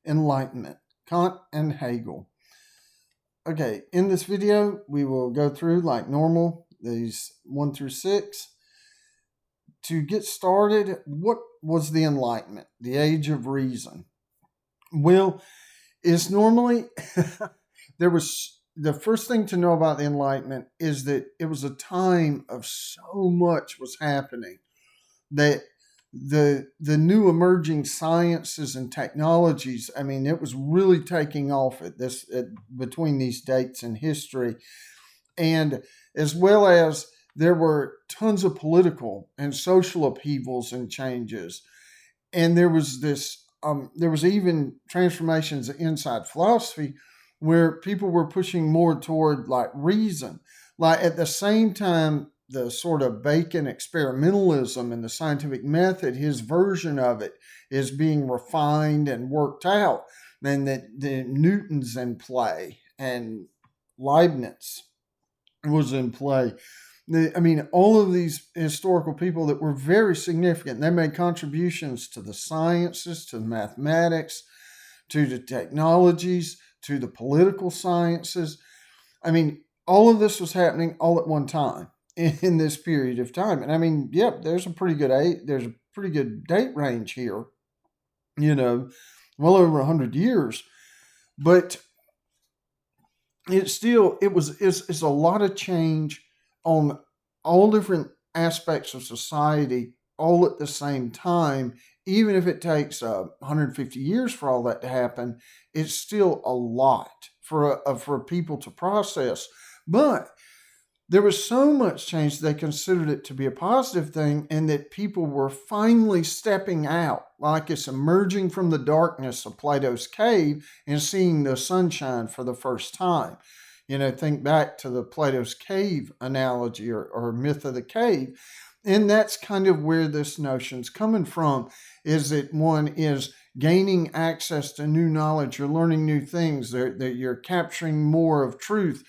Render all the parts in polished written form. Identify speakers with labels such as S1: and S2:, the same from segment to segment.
S1: Enlightenment, Kant and Hegel. Okay, in this video, we will go through like normal, these 1 through 6. To get started, what was the Enlightenment, the age of reason? Well, it's normally, there was the first thing to know about the Enlightenment is that it was a time of so much was happening that the new emerging sciences and technologies, I mean, it was really taking off between these dates in history, and as well as there were tons of political and social upheavals and changes, and there was even transformations inside philosophy where people were pushing more toward like reason. Like at the same time, the sort of Bacon experimentalism and the scientific method, his version of it is being refined and worked out. Then that the Newton's in play and Leibniz was in play. I mean, all of these historical people that were very significant, they made contributions to the sciences, to mathematics, to the technologies, to the political sciences. I mean, all of this was happening all at one time in this period of time. And I mean, yep, there's a pretty good date range here, you know, well over 100 years. But it's a lot of change on all different aspects of society all at the same time. Even if it takes 150 years for all that to happen, it's still a lot for people to process. But there was so much change they considered it to be a positive thing, and that people were finally stepping out, like it's emerging from the darkness of Plato's cave and seeing the sunshine for the first time. You know, think back to the Plato's cave analogy, or myth of the cave. And that's kind of where this notion's coming from, is that one is gaining access to new knowledge, you're learning new things, that you're capturing more of truth.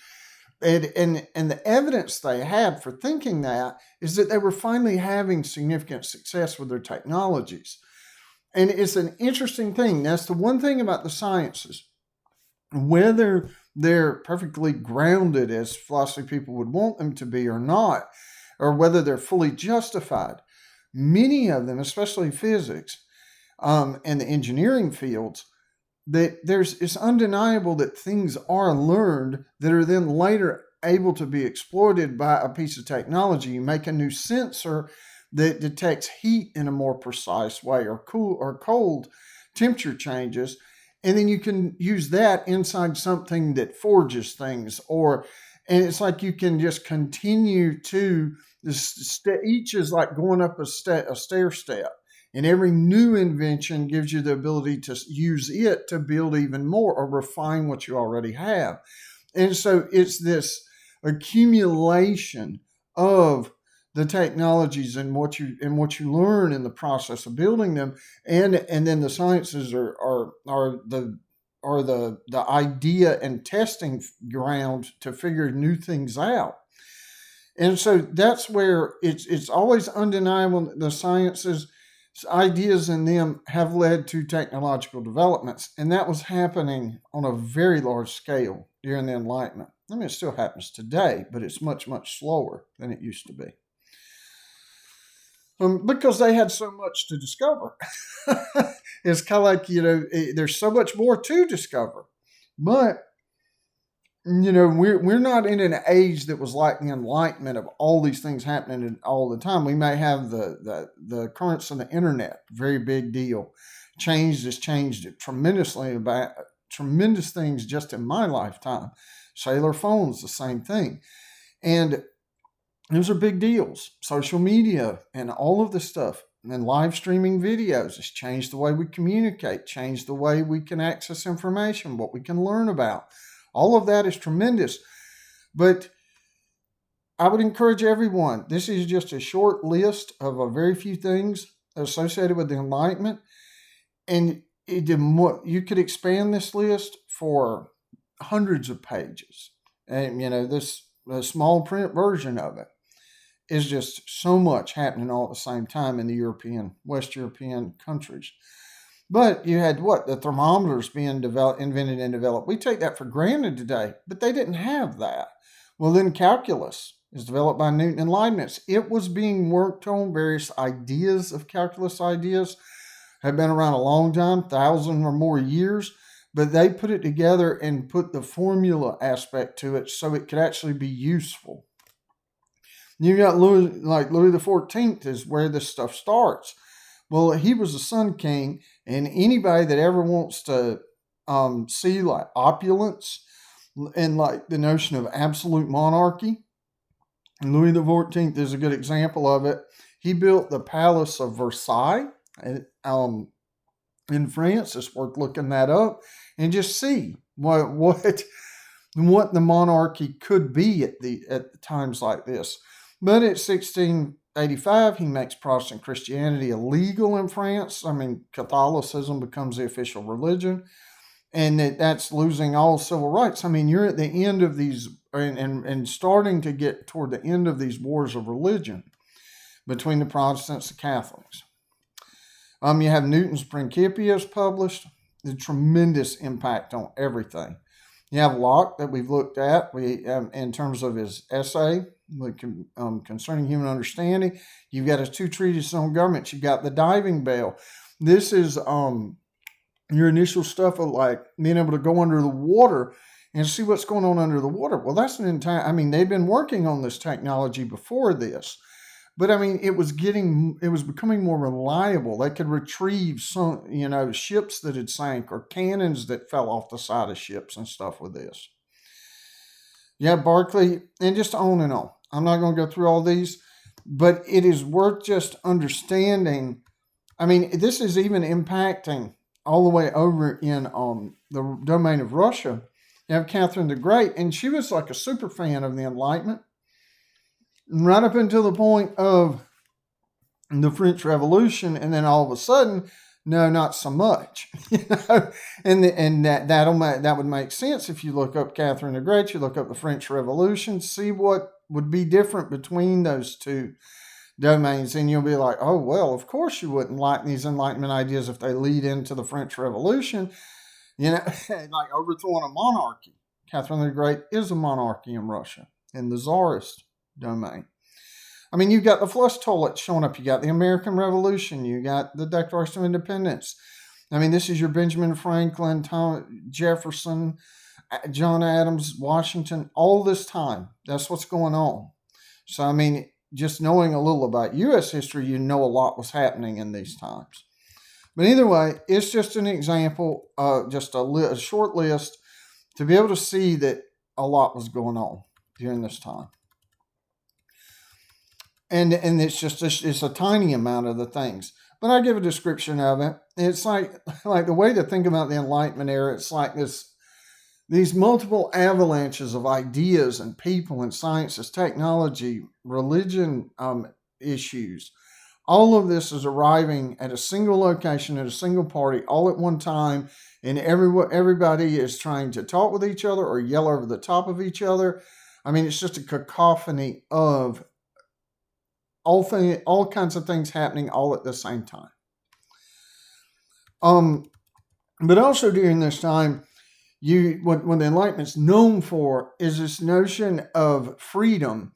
S1: And the evidence they had for thinking that is that they were finally having significant success with their technologies. And it's an interesting thing. That's the one thing about the sciences. Whether they're perfectly grounded as philosophy people would want them to be or not, or whether they're fully justified, many of them, especially physics and the engineering fields, that it's undeniable that things are learned that are then later able to be exploited by a piece of technology. You make a new sensor that detects heat in a more precise way, or cool or cold temperature changes, and then you can use that inside something that forges things. And it's like you can just continue to each is like going up a stair step, and every new invention gives you the ability to use it to build even more or refine what you already have. And so it's this accumulation of the technologies and what you learn in the process of building them, and then the sciences are the idea and testing ground to figure new things out. And so that's where it's always undeniable that the sciences, ideas in them have led to technological developments. And that was happening on a very large scale during the Enlightenment. I mean, it still happens today, but it's much, much slower than it used to be. Because they had so much to discover. It's kind of like, there's so much more to discover. But we're not in an age that was like the Enlightenment of all these things happening all the time. We may have the occurrence of the internet, very big deal. Has changed it tremendously, about tremendous things just in my lifetime. Cellular phones, the same thing. And those are big deals. Social media and all of this stuff, and live streaming videos has changed the way we communicate, changed the way we can access information, what we can learn about. All of that is tremendous. But I would encourage everyone, this is just a short list of a very few things associated with the Enlightenment. And you could expand this list for hundreds of pages. And, this small print version of it is just so much happening all at the same time in the West European countries. But you had what? The thermometers being invented and developed. We take that for granted today, but they didn't have that. Well, then calculus is developed by Newton and Leibniz. It was being worked on. Various ideas of calculus ideas have been around a long time, 1,000 or more years, but they put it together and put the formula aspect to it so it could actually be useful. You got Louis the 14th is where this stuff starts. Well, he was a sun king, and anybody that ever wants to see like opulence and like the notion of absolute monarchy, Louis the 14th is a good example of it. He built the Palace of Versailles in France. It's worth looking that up and just see what the monarchy could be at times like this. But at 1685, he makes Protestant Christianity illegal in France. I mean, Catholicism becomes the official religion, and that's losing all civil rights. I mean, you're at the end of these and starting to get toward the end of these wars of religion between the Protestants and Catholics. You have Newton's Principias published, the tremendous impact on everything. You have Locke that we've looked at in terms of his essay concerning human understanding. You've got his two treatises on government. You've got the diving bell. This is your initial stuff of like being able to go under the water and see what's going on under the water. Well, that's an entire, I mean, they've been working on this technology before this. But I mean, it was becoming more reliable. They could retrieve some, ships that had sank or cannons that fell off the side of ships and stuff with this. Yeah, Berkeley, and just on and on. I'm not going to go through all these, but it is worth just understanding. I mean, this is even impacting all the way over in the domain of Russia. You have Catherine the Great, and she was like a super fan of the Enlightenment. Right up until the point of the French Revolution, and then all of a sudden, no, not so much. And that would make sense if you look up Catherine the Great, you look up the French Revolution, see what would be different between those two domains, and you'll be like, oh well, of course you wouldn't like these Enlightenment ideas if they lead into the French Revolution, like overthrowing a monarchy. Catherine the Great is a monarchy in Russia, in the Tsarist domain. I mean, you've got the flush toilet showing up. You got the American Revolution. You got the Declaration of Independence. I mean, this is your Benjamin Franklin, Jefferson, John Adams, Washington, all this time. That's what's going on. So, I mean, just knowing a little about U.S. history, you know a lot was happening in these times. But either way, it's just an example, just a short list to be able to see that a lot was going on during this time. And it's a tiny amount of the things. But I give a description of it. It's like the way to think about the Enlightenment era, it's like these multiple avalanches of ideas and people and sciences, technology, religion issues. All of this is arriving at a single location, at a single party, all at one time, and everybody is trying to talk with each other or yell over the top of each other. I mean, it's just a cacophony of all kinds of things happening all at the same time. But also during this time, what the Enlightenment's known for is this notion of freedom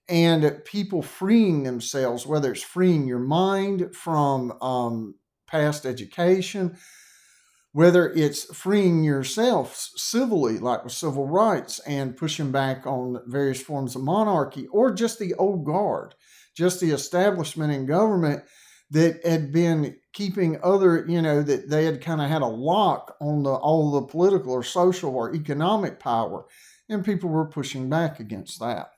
S1: and people freeing themselves, whether it's freeing your mind from past education, whether it's freeing yourself civilly, like with civil rights and pushing back on various forms of monarchy, or just the old guard, just the establishment in government that had been keeping that they had kind of had a lock on all the political or social or economic power, and people were pushing back against that.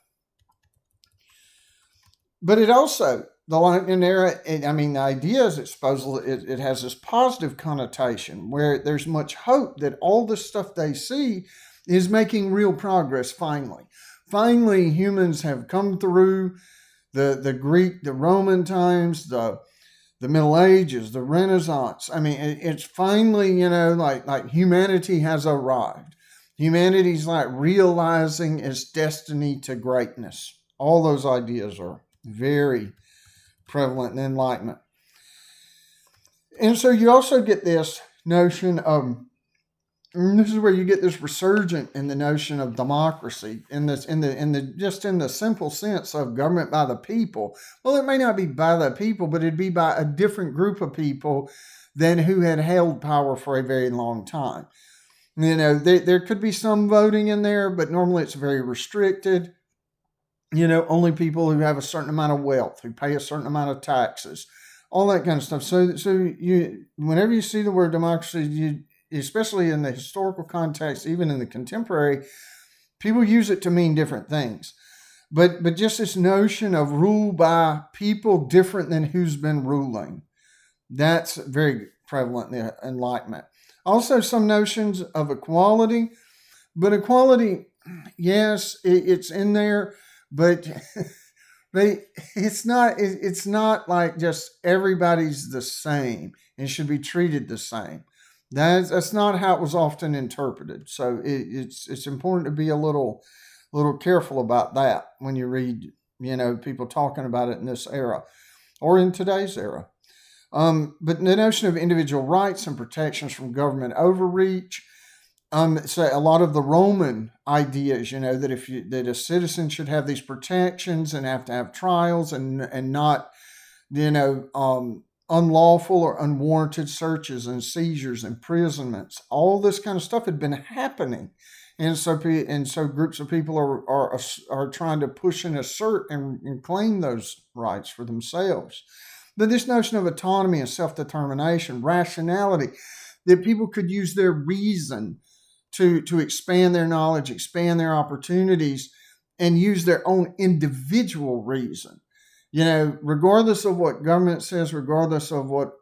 S1: But it also, the Enlightenment era, the idea is it has this positive connotation where there's much hope that all the stuff they see is making real progress finally. Finally, humans have come through the Greek, the Roman times, the Middle Ages, the Renaissance. I mean, it's finally, like humanity has arrived. Humanity's like realizing its destiny to greatness. All those ideas are very prevalent in Enlightenment. And so you also get this notion of, and this is where you get this resurgent in the notion of democracy in this in the just in the simple sense of government by the people. Well, it may not be by the people, but it'd be by a different group of people than who had held power for a very long time. There could be some voting in there, but normally it's very restricted. Only people who have a certain amount of wealth, who pay a certain amount of taxes, all that kind of stuff. Whenever you see the word democracy, especially in the historical context, even in the contemporary, people use it to mean different things. But just this notion of rule by people different than who's been ruling, that's very prevalent in the Enlightenment. Also, some notions of equality, but equality, yes, it's in there, but it's not like just everybody's the same and should be treated the same. That's not how it was often interpreted. So it's important to be a little careful about that when you read people talking about it in this era or in today's era. But the notion of individual rights and protections from government overreach. So a lot of the Roman ideas, that a citizen should have these protections and have to have trials and not, unlawful or unwarranted searches and seizures, imprisonments. All this kind of stuff had been happening, and so groups of people are trying to push and assert and claim those rights for themselves. But this notion of autonomy and self-determination, rationality, that people could use their reason to expand their knowledge, expand their opportunities, and use their own individual reason. Regardless of what government says, regardless of what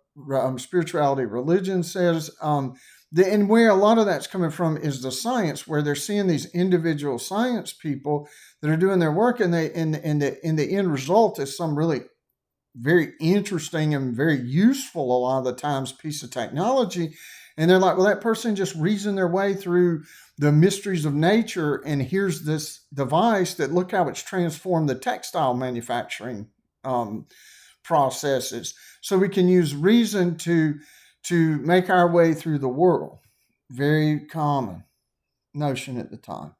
S1: spirituality, religion says, and where a lot of that's coming from is the science, where they're seeing these individual science people that are doing their work, and the end result is some really very interesting and very useful a lot of the times piece of technology. And they're like, well, that person just reasoned their way through the mysteries of nature, and here's this device that look how it's transformed the textile manufacturing processes. So we can use reason to make our way through the world. Very common notion at the time.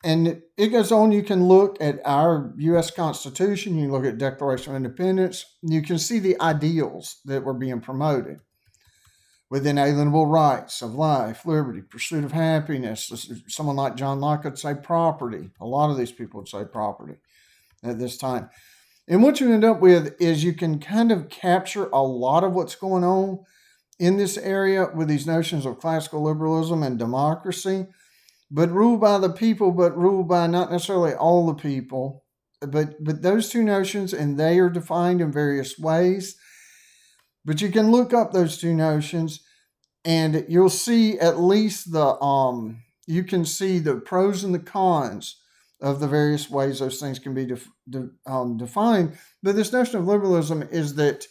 S1: And it goes on. You can look at our U.S. Constitution. You can look at Declaration of Independence. You can see the ideals that were being promoted with inalienable rights of life, liberty, pursuit of happiness. Someone like John Locke would say property. A lot of these people would say property at this time. And what you end up with is you can kind of capture a lot of what's going on in this area with these notions of classical liberalism and democracy, but ruled by the people, but ruled by not necessarily all the people. But those two notions, and they are defined in various ways. But you can look up those two notions, and you'll see at least you can see the pros and the cons of the various ways those things can be defined. But this notion of liberalism is that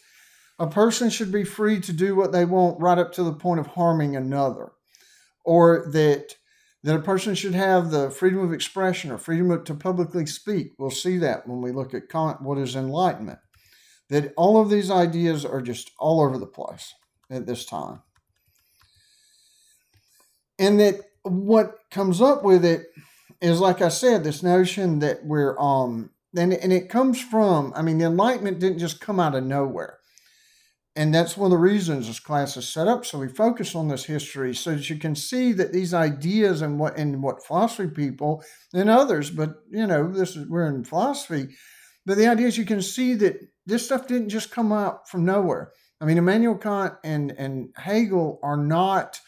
S1: a person should be free to do what they want right up to the point of harming another, or that a person should have the freedom of expression or freedom to publicly speak. We'll see that when we look at what is enlightenment. That all of these ideas are just all over the place at this time. And that what comes up with it is, like I said, this notion that we're, and it comes from, the Enlightenment didn't just come out of nowhere. And that's one of the reasons this class is set up. So we focus on this history so that you can see that these ideas and what philosophy people and others, but we're in philosophy, but the idea is you can see that this stuff didn't just come out from nowhere. Immanuel Kant and Hegel are not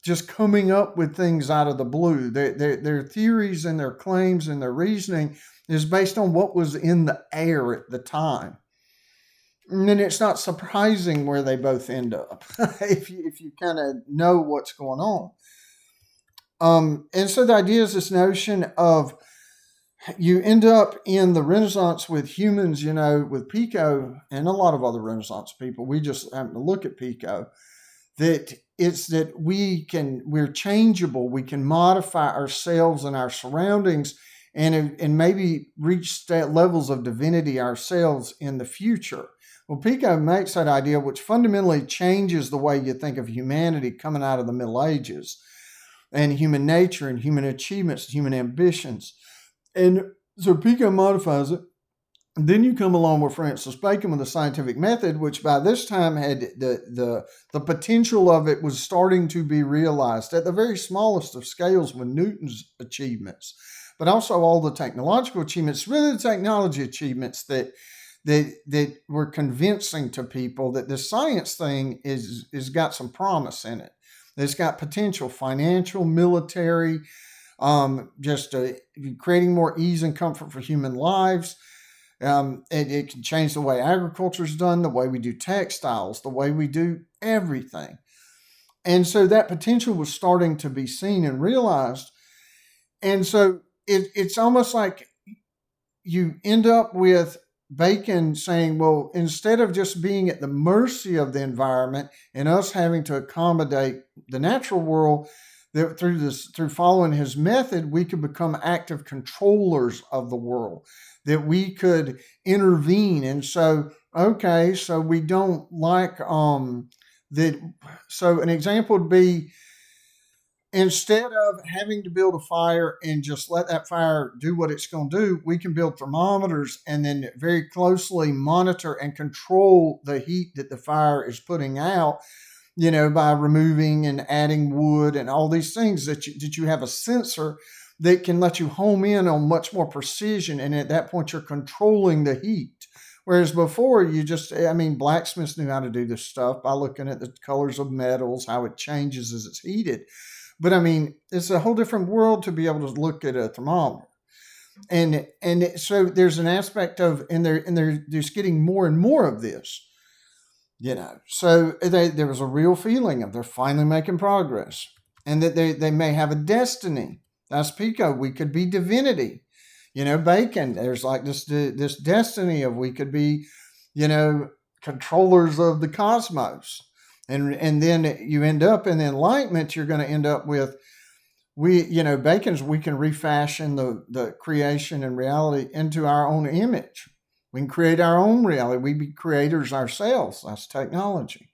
S1: just coming up with things out of the blue. Their theories and their claims and their reasoning is based on what was in the air at the time. And then it's not surprising where they both end up if you kind of know what's going on. And so the idea is this notion of you end up in the Renaissance with humans, with Pico and a lot of other Renaissance people. We just happen to look at Pico. That it's that we're changeable. We can modify ourselves and our surroundings and maybe reach levels of divinity ourselves in the future. Well, Pico makes that idea, which fundamentally changes the way you think of humanity coming out of the Middle Ages and human nature and human achievements, human ambitions. And so Pico modifies it. And then you come along with Francis Bacon with the scientific method, which by this time had the potential of it was starting to be realized at the very smallest of scales with Newton's achievements, but also all the technological achievements, really the technology achievements that were convincing to people that this science thing is got some promise in it. It's got potential, financial, military, just creating more ease and comfort for human lives. It can change the way agriculture is done, the way we do textiles, the way we do everything. And so that potential was starting to be seen and realized. And so it's almost like you end up with Bacon saying, well, instead of just being at the mercy of the environment and us having to accommodate the natural world, that through following his method, we could become active controllers of the world, that we could intervene. And so, okay, so we don't like that. So an example would be, instead of having to build a fire and just let that fire do what it's going to do, we can build thermometers and then very closely monitor and control the heat that the fire is putting out, by removing and adding wood and all these things that you have a sensor that can let you home in on much more precision. And at that point, you're controlling the heat. Whereas before, blacksmiths knew how to do this stuff by looking at the colors of metals, how it changes as it's heated. But it's a whole different world to be able to look at a thermometer. And so there's an aspect of, and they're just getting more and more of this. So there was a real feeling of they're finally making progress, and that they may have a destiny. That's Pico. We could be divinity. Bacon, there's like this destiny of we could be, controllers of the cosmos. And then you end up in the Enlightenment, you're going to end up with, Bacon's, we can refashion the creation and reality into our own image. We can create our own reality. We be creators ourselves. That's technology.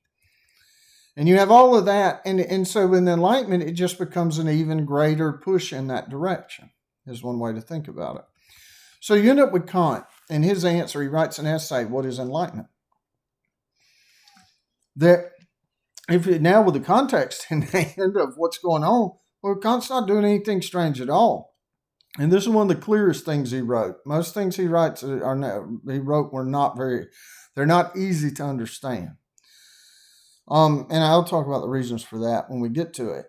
S1: And you have all of that. And so in the Enlightenment, it just becomes an even greater push in that direction, is one way to think about it. So you end up with Kant. And his answer, he writes an essay, What is Enlightenment? That now with the context in hand of what's going on, well, Kant's not doing anything strange at all. And this is one of the clearest things he wrote. Most things he wrote were they're not easy to understand. And I'll talk about the reasons for that when we get to it.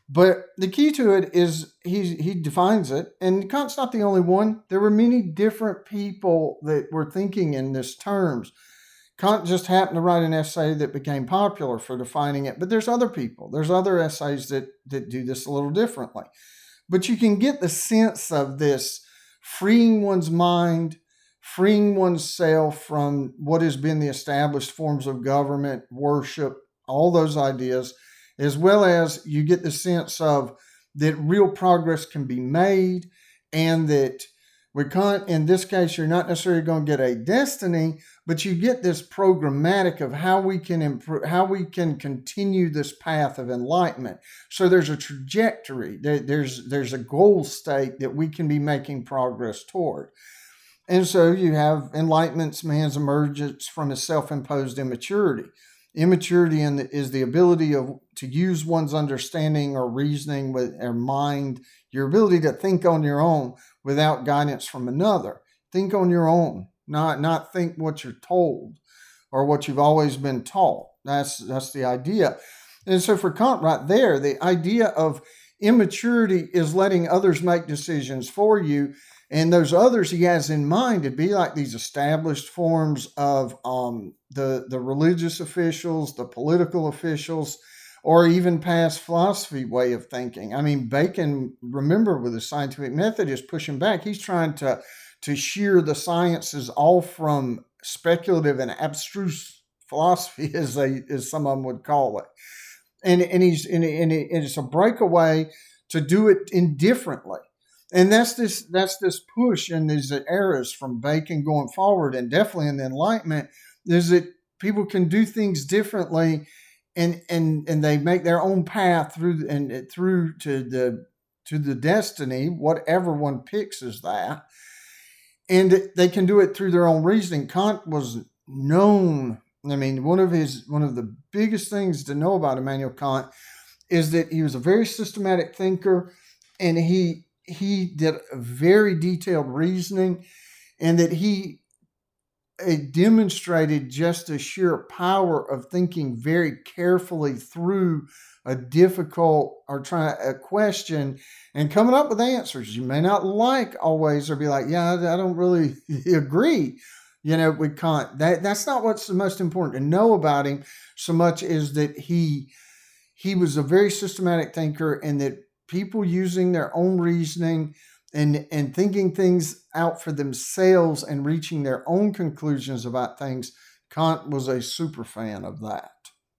S1: But the key to it is he defines it, and Kant's not the only one. There were many different people that were thinking in this terms. Kant just happened to write an essay that became popular for defining it, but there's other people. There's other essays that do this a little differently. But you can get the sense of this freeing one's mind, freeing oneself from what has been the established forms of government, worship, all those ideas, as well as you get the sense of that real progress can be made, and that with Kant, in this case, you're not necessarily going to get a destiny, but you get this programmatic of how we can improve, how we can continue this path of enlightenment. So there's a trajectory, there's a goal state that we can be making progress toward. And so you have enlightenment's man's emergence from his self-imposed immaturity. Immaturity is the ability to use one's understanding or reasoning with our mind, your ability to think on your own without guidance from another. Think on your own, not think what you're told or what you've always been taught. That's the idea. And so for Kant right there, the idea of immaturity is letting others make decisions for you. And those others he has in mind to be like these established forms of the religious officials, the political officials, or even past philosophy way of thinking. Bacon, remember, with the scientific method, is pushing back. He's trying to shear the sciences all from speculative and abstruse philosophy, as some of them would call it. And it's a breakaway to do it indifferently. And that's this push in these eras from Bacon going forward, and definitely in the Enlightenment, is that people can do things differently, and they make their own path through to the destiny, whatever one picks as that, and they can do it through their own reasoning. Kant was known. I mean, one of the biggest things to know about Immanuel Kant is that he was a very systematic thinker, and he did a very detailed reasoning, and that he it demonstrated just the sheer power of thinking very carefully through a difficult or trying a question and coming up with answers you may not like always, or be like, yeah, I don't really agree, with Kant. That's not what's the most important to know about him so much is that he was a very systematic thinker, and that people using their own reasoning and thinking things out for themselves and reaching their own conclusions about things, Kant was a super fan of that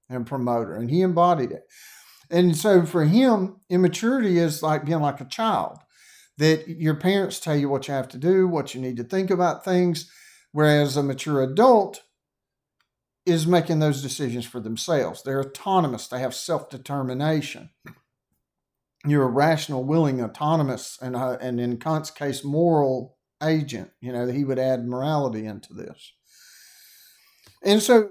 S1: and promoter, and he embodied it. And so for him, immaturity is like being like a child, that your parents tell you what you have to do, what you need to think about things, whereas a mature adult is making those decisions for themselves. They're autonomous. They have self-determination. You're a rational, willing, autonomous, and in Kant's case, moral agent. He would add morality into this. And so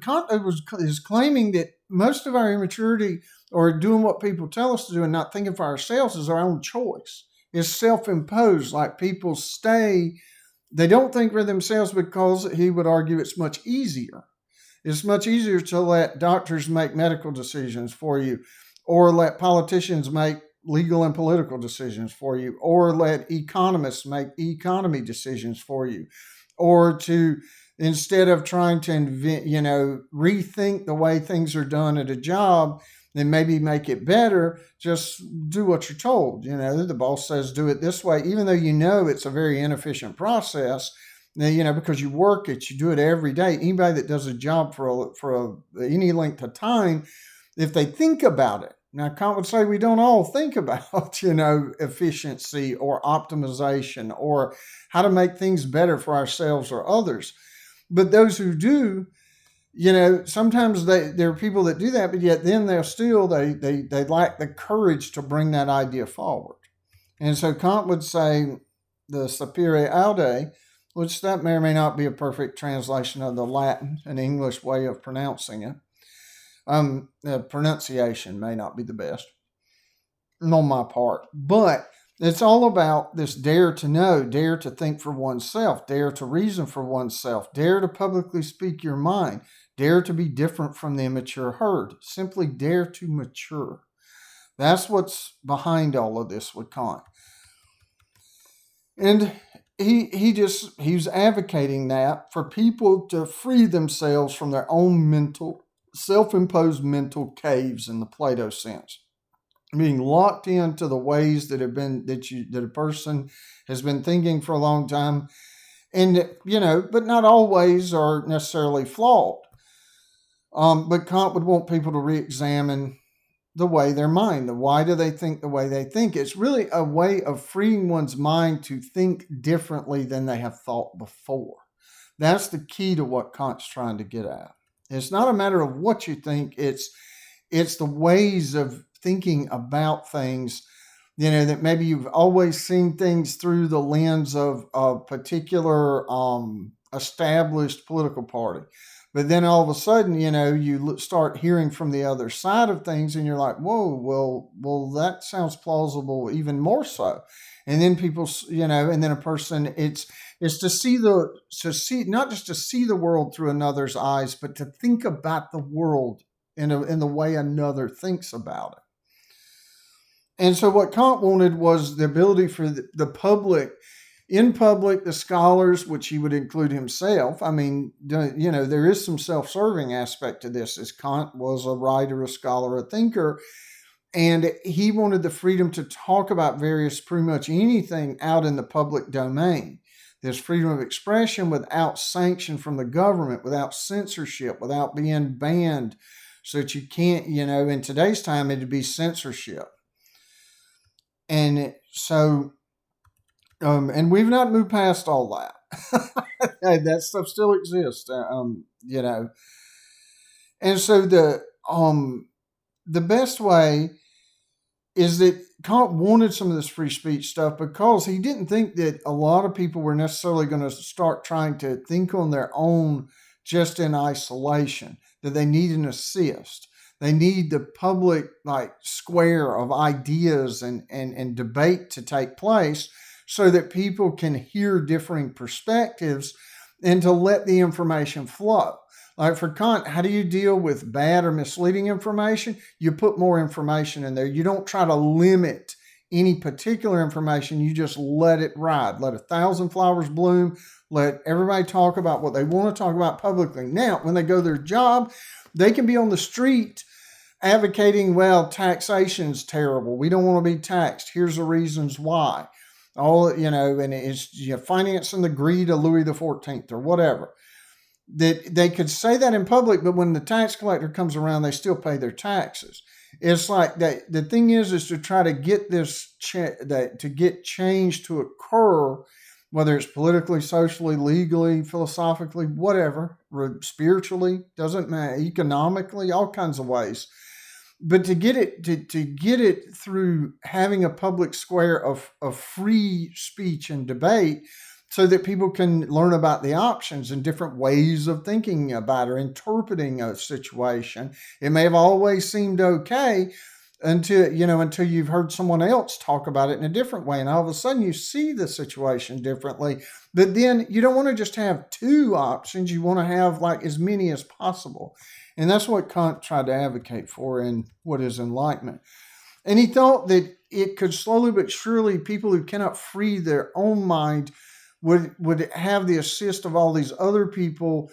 S1: Kant is claiming that most of our immaturity, or doing what people tell us to do and not thinking for ourselves, is our own choice. It's self-imposed. Like people they don't think for themselves, because he would argue it's much easier. It's much easier to let doctors make medical decisions for you, or let politicians make legal and political decisions for you, or let economists make economy decisions for you, or to, instead of trying to rethink the way things are done at a job and maybe make it better, just do what you're told. The boss says do it this way, even though it's a very inefficient process. Because you work it, you do it every day. Anybody that does a job for any length of time, if they think about it. Now, Kant would say we don't all think about, efficiency or optimization or how to make things better for ourselves or others. But those who do, sometimes there are people that do that, but yet then they lack the courage to bring that idea forward. And so Kant would say the sapere aude, which that may or may not be a perfect translation of the Latin and English way of pronouncing it. The pronunciation may not be the best on my part, but it's all about this dare to know, dare to think for oneself, dare to reason for oneself, dare to publicly speak your mind, dare to be different from the immature herd, simply dare to mature. That's what's behind all of this with Kant. And he's advocating that for people to free themselves from their own self-imposed mental caves in the Plato sense, being locked into the ways that a person has been thinking for a long time, and but not all ways are necessarily flawed. But Kant would want people to re-examine the way their mind. Why do they think the way they think? It's really a way of freeing one's mind to think differently than they have thought before. That's the key to what Kant's trying to get at. It's not a matter of what you think. It's the ways of thinking about things, that maybe you've always seen things through the lens of a particular established political party. But then all of a sudden, you start hearing from the other side of things, and you're like, "Whoa, well, that sounds plausible, even more so." And then people, and then a person, it's to see not just to see the world through another's eyes, but to think about the world in the way another thinks about it. And so, what Kant wanted was the ability for the public. In public, the scholars, which he would include himself, I mean, there is some self-serving aspect to this, as Kant was a writer, a scholar, a thinker, and he wanted the freedom to talk about pretty much anything out in the public domain. There's freedom of expression without sanction from the government, without censorship, without being banned, so that you can't, in today's time, it'd be censorship. And so... and we've not moved past all that. Hey, that stuff still exists, and so the best way is that Kant wanted some of this free speech stuff because he didn't think that a lot of people were necessarily going to start trying to think on their own just in isolation, that they need an assist. They need the public like square of ideas and debate to take place so that people can hear differing perspectives and to let the information flow. Like for Kant, how do you deal with bad or misleading information? You put more information in there. You don't try to limit any particular information. You just let it ride. Let 1,000 flowers bloom. Let everybody talk about what they want to talk about publicly. Now, when they go to their job, they can be on the street advocating, well, taxation's terrible. We don't want to be taxed. Here's the reasons why. And it's financing the greed of Louis XIV or whatever. That they could say that in public, but when the tax collector comes around, they still pay their taxes. It's like that. The thing is to try to get to get change to occur, whether it's politically, socially, legally, philosophically, whatever, spiritually, doesn't matter, economically, all kinds of ways. But to get it through having a public square of free speech and debate, so that people can learn about the options and different ways of thinking about or interpreting a situation. It may have always seemed okay until you've heard someone else talk about it in a different way, and all of a sudden you see the situation differently. But then you don't want to just have two options. You want to have like as many as possible. And that's what Kant tried to advocate for in What is Enlightenment. And he thought that it could slowly but surely, people who cannot free their own mind would have the assist of all these other people,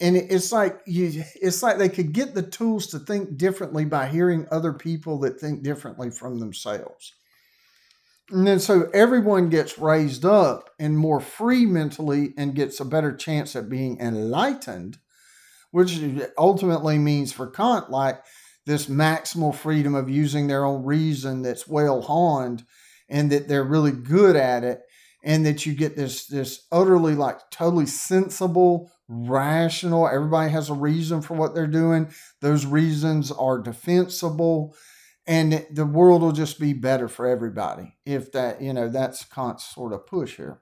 S1: and it's like they could get the tools to think differently by hearing other people that think differently from themselves. And then so everyone gets raised up and more free mentally and gets a better chance at being enlightened, which ultimately means for Kant like this maximal freedom of using their own reason that's well honed and that they're really good at it. And that you get this utterly like totally sensible, rational. Everybody has a reason for what they're doing. Those reasons are defensible, and the world will just be better for everybody. If that's Kant's sort of push here.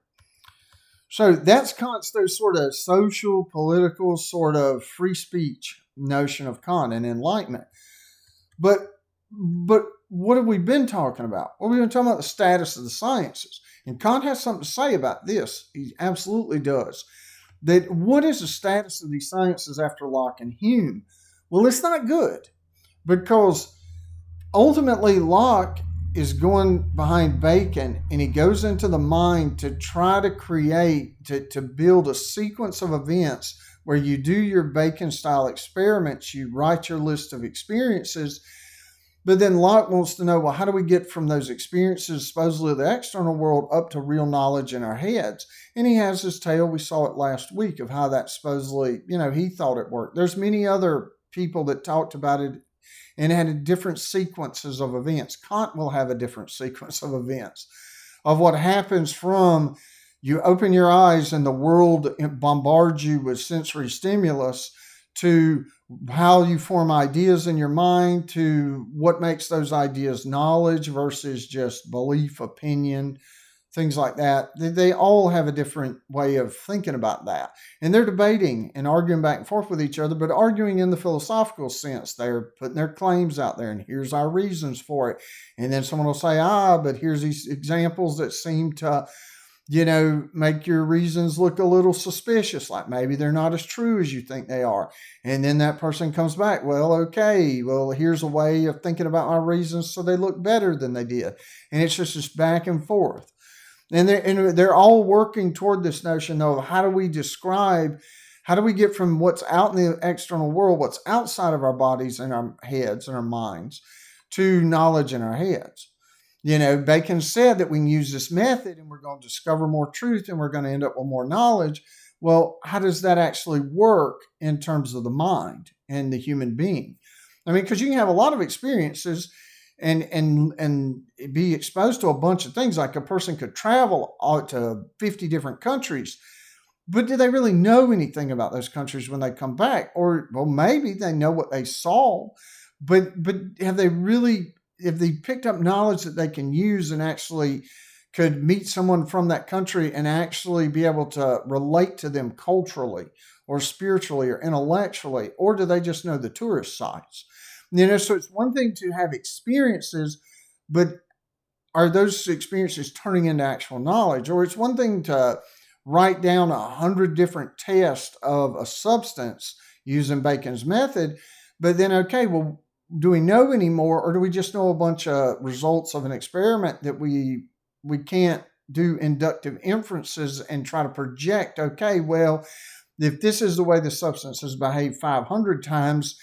S1: So that's Kant's those sort of social, political, sort of free speech notion of Kant and enlightenment. But what have we been talking about? Well, we've been talking about the status of the sciences. And Kant has something to say about this. He absolutely does. That what is the status of these sciences after Locke and Hume? Well, it's not good, because ultimately Locke is going behind Bacon, and he goes into the mind to try to create, to build a sequence of events where you do your Bacon-style experiments, you write your list of experiences. But then Locke wants to know, well, how do we get from those experiences, supposedly the external world, up to real knowledge in our heads? And he has this tale, we saw it last week, of how that supposedly, he thought it worked. There's many other people that talked about it and had different sequences of events. Kant will have a different sequence of events of what happens from you open your eyes and the world bombards you with sensory stimulus to how you form ideas in your mind, to what makes those ideas knowledge versus just belief, opinion, things like that. They all have a different way of thinking about that. And they're debating and arguing back and forth with each other, but arguing in the philosophical sense. They're putting their claims out there, and here's our reasons for it. And then someone will say, but here's these examples that seem to make your reasons look a little suspicious, like maybe they're not as true as you think they are. And then that person comes back, here's a way of thinking about my reasons so they look better than they did. And it's just this back and forth. And they're all working toward this notion, though, of how do we get from what's out in the external world, what's outside of our bodies and our heads and our minds, to knowledge in our heads. Bacon said that we can use this method and we're going to discover more truth and we're going to end up with more knowledge. Well, how does that actually work in terms of the mind and the human being? I mean, because you can have a lot of experiences and be exposed to a bunch of things. Like a person could travel out to 50 different countries, But do they really know anything about those countries when they come back? Or, well, maybe they know what they saw, but have they really, have they picked up knowledge that they can use and actually could meet someone from that country and actually be able to relate to them culturally or spiritually or intellectually? Or do they just know the tourist sites? So it's one thing to have experiences, but are those experiences turning into actual knowledge? Or it's one thing to write down 100 different tests of a substance using Bacon's method, but then, okay, well, do we know anymore, or do we just know a bunch of results of an experiment that we can't do inductive inferences and try to project, okay, well, if this is the way the substance has behaved 500 times,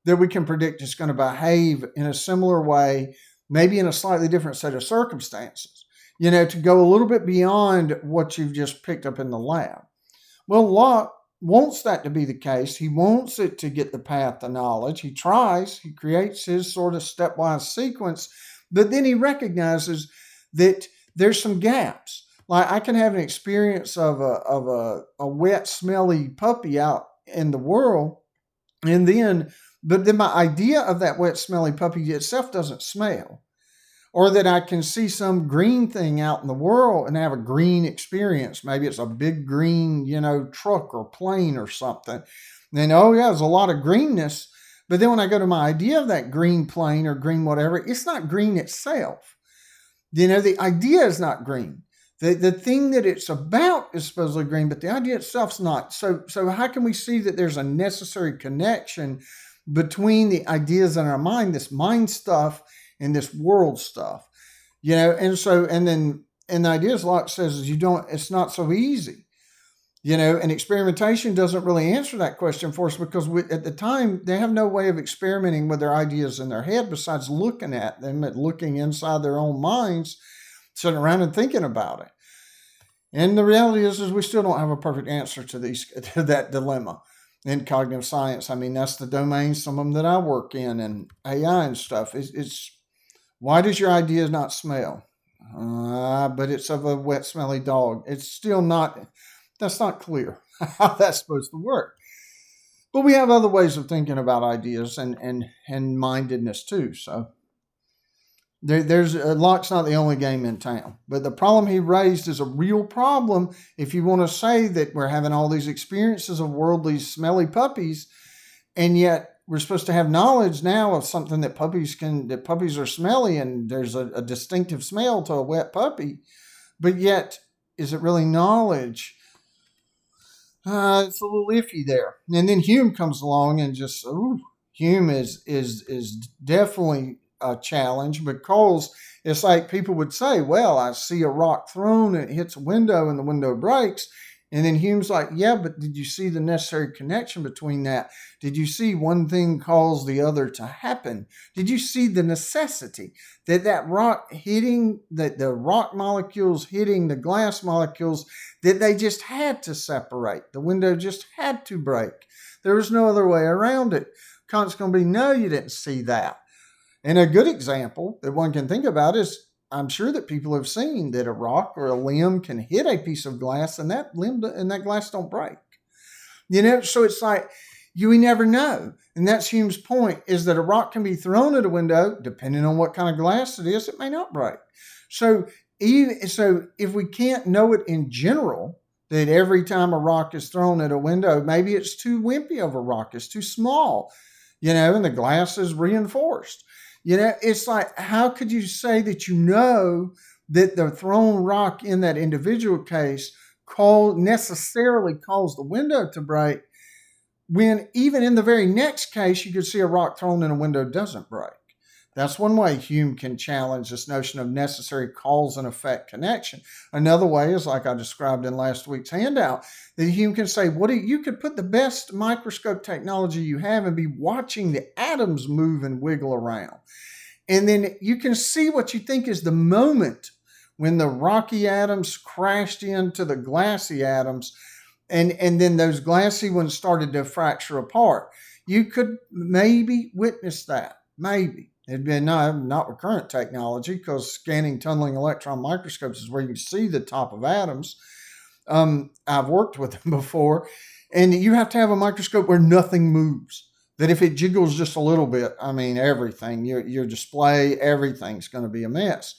S1: then we can predict it's going to behave in a similar way, maybe in a slightly different set of circumstances, to go a little bit beyond what you've just picked up in the lab. Well, Locke wants that to be the case. He wants it to get the path to knowledge. He tries, he creates his sort of stepwise sequence, but then he recognizes that there's some gaps. Like, I can have an experience of a wet, smelly puppy out in the world, but then my idea of that wet, smelly puppy itself doesn't smell. Or that I can see some green thing out in the world and have a green experience. Maybe it's a big green, truck or plane or something. Then, oh yeah, there's a lot of greenness. But then when I go to my idea of that green plane or green whatever, it's not green itself. The idea is not green. The thing that it's about is supposedly green, but the idea itself's not. So how can we see that there's a necessary connection between the ideas in our mind, this mind stuff, and this world stuff, and the ideas Locke says is it's not so easy, and experimentation doesn't really answer that question for us because at the time they have no way of experimenting with their ideas in their head besides looking at them, looking inside their own minds, sitting around and thinking about it. And the reality is we still don't have a perfect answer to that dilemma in cognitive science. I mean, that's the domain, some of them that I work in, and AI and stuff. It's why does your idea not smell? But it's of a wet, smelly dog. It's still not, that's not clear how that's supposed to work. But we have other ways of thinking about ideas and mindedness too. So there's Locke's not the only game in town. But the problem he raised is a real problem if you want to say that we're having all these experiences of worldly, smelly puppies, and yet we're supposed to have knowledge now of something that puppies are smelly and there's a distinctive smell to a wet puppy, but yet is it really knowledge? It's a little iffy there. And then Hume comes along and just, Hume is definitely a challenge because it's like people would say, well, I see a rock thrown and it hits a window and the window breaks. And then Hume's like, yeah, but did you see the necessary connection between that? Did you see one thing cause the other to happen? Did you see the necessity that rock hitting, that the rock molecules hitting the glass molecules, that they just had to separate? The window just had to break. There was no other way around it. Kant's going to be, no, you didn't see that. And a good example that one can think about is, I'm sure that people have seen that a rock or a limb can hit a piece of glass and that limb and that glass don't break. So it's like, we never know. And that's Hume's point, is that a rock can be thrown at a window, depending on what kind of glass it is, it may not break. So if we can't know it in general, that every time a rock is thrown at a window, maybe it's too wimpy of a rock, it's too small, and the glass is reinforced. It's like, how could you say that that the thrown rock in that individual case necessarily caused the window to break, when even in the very next case, you could see a rock thrown in a window doesn't break? That's one way Hume can challenge this notion of necessary cause and effect connection. Another way is, like I described in last week's handout, that Hume can say, you could put the best microscope technology you have and be watching the atoms move and wiggle around. And then you can see what you think is the moment when the rocky atoms crashed into the glassy atoms, and then those glassy ones started to fracture apart. You could maybe witness that, maybe. It'd be not with current technology, because scanning tunneling electron microscopes is where you see the top of atoms. I've worked with them before, and you have to have a microscope where nothing moves. That if it jiggles just a little bit, I mean, everything, your display, everything's going to be a mess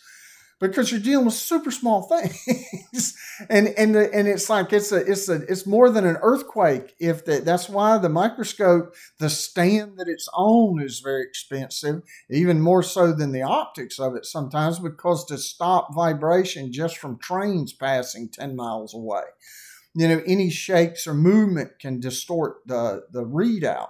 S1: because you're dealing with super small things, and it's like it's more than an earthquake. If that's why the microscope, the stand that it's on, is very expensive, even more so than the optics of it sometimes, because to stop vibration just from trains passing 10 miles away, any shakes or movement can distort the readout.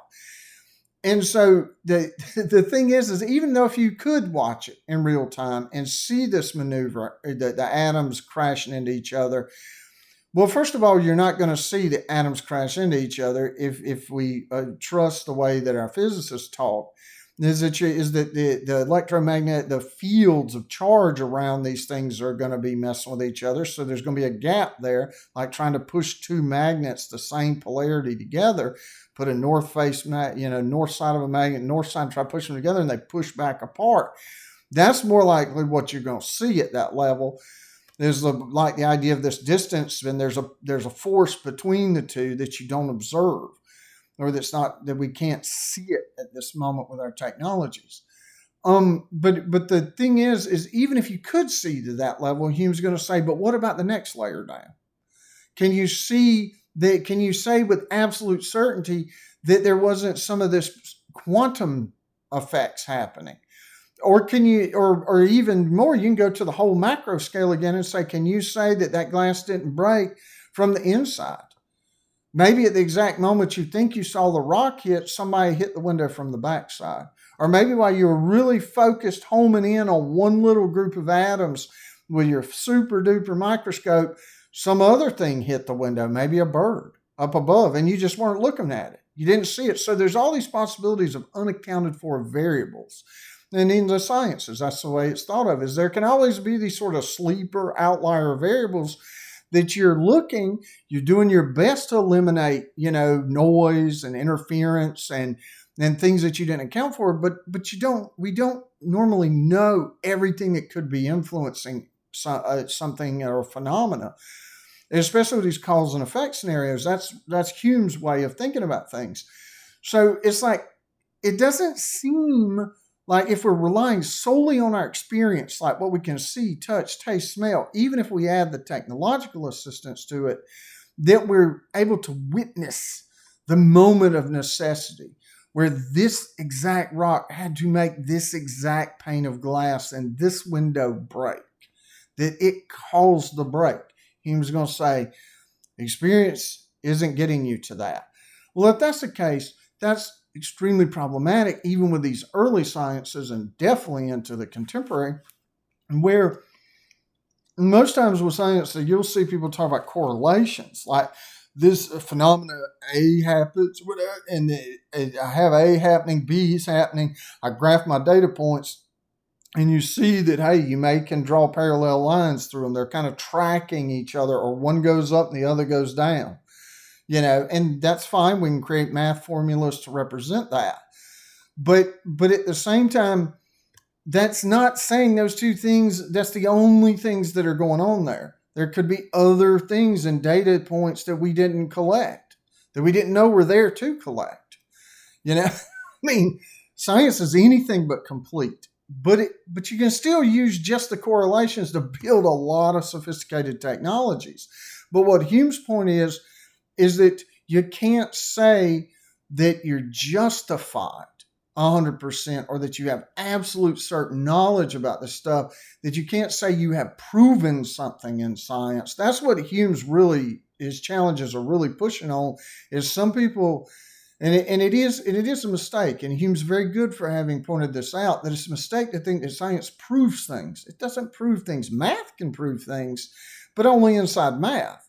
S1: And so the thing is even though if you could watch it in real time and see this maneuver, the atoms crashing into each other, well, first of all, you're not going to see the atoms crash into each other if we trust the way that our physicists talk. Is that the electromagnetic, the fields of charge around these things are going to be messing with each other. So there's going to be a gap there, like trying to push two magnets the same polarity together. Put a north side of a magnet, north side, try to push them together, and they push back apart. That's more likely what you're going to see at that level. There's like the idea of this distance, and there's a force between the two that you don't observe, or that we can't see it at this moment with our technologies. But the thing is even if you could see to that level, Hume's going to say, but what about the next layer down? Can you say with absolute certainty that there wasn't some of this quantum effects happening? Or can you, or even more, you can go to the whole macro scale again and say, can you say that glass didn't break from the inside? Maybe at the exact moment you think you saw the rock hit, somebody hit the window from the backside. Or maybe while you were really focused, homing in on one little group of atoms with your super duper microscope, some other thing hit the window, maybe a bird up above, and you just weren't looking at it. You didn't see it. So there's all these possibilities of unaccounted for variables. And in the sciences, that's the way it's thought of, is there can always be these sort of sleeper outlier variables that you're doing your best to eliminate, noise and interference and things that you didn't account for, but we don't normally know everything that could be influencing something or a phenomena, especially with these cause and effect scenarios. That's Hume's way of thinking about things. So it's like, it doesn't seem like if we're relying solely on our experience, like what we can see, touch, taste, smell, even if we add the technological assistance to it, that we're able to witness the moment of necessity where this exact rock had to make this exact pane of glass and this window break, that it caused the break. Hume's going to say, experience isn't getting you to that. Well, if that's the case, that's extremely problematic, even with these early sciences and definitely into the contemporary, where most times with science, you'll see people talk about correlations, like this phenomena A happens, and I have A happening, B is happening. I graph my data points, and you see that, hey, you can draw parallel lines through them. They're kind of tracking each other, or one goes up and the other goes down. And that's fine. We can create math formulas to represent that. But at the same time, that's not saying those two things, that's the only things that are going on there. There could be other things and data points that we didn't collect, that we didn't know were there to collect. I mean, science is anything but complete. But you can still use just the correlations to build a lot of sophisticated technologies. But what Hume's point is that you can't say that you're justified 100% or that you have absolute certain knowledge about this stuff, that you can't say you have proven something in science. That's what Hume's his challenges are really pushing on, is some people, and it is a mistake, and Hume's very good for having pointed this out, that it's a mistake to think that science proves things. It doesn't prove things. Math can prove things, but only inside math.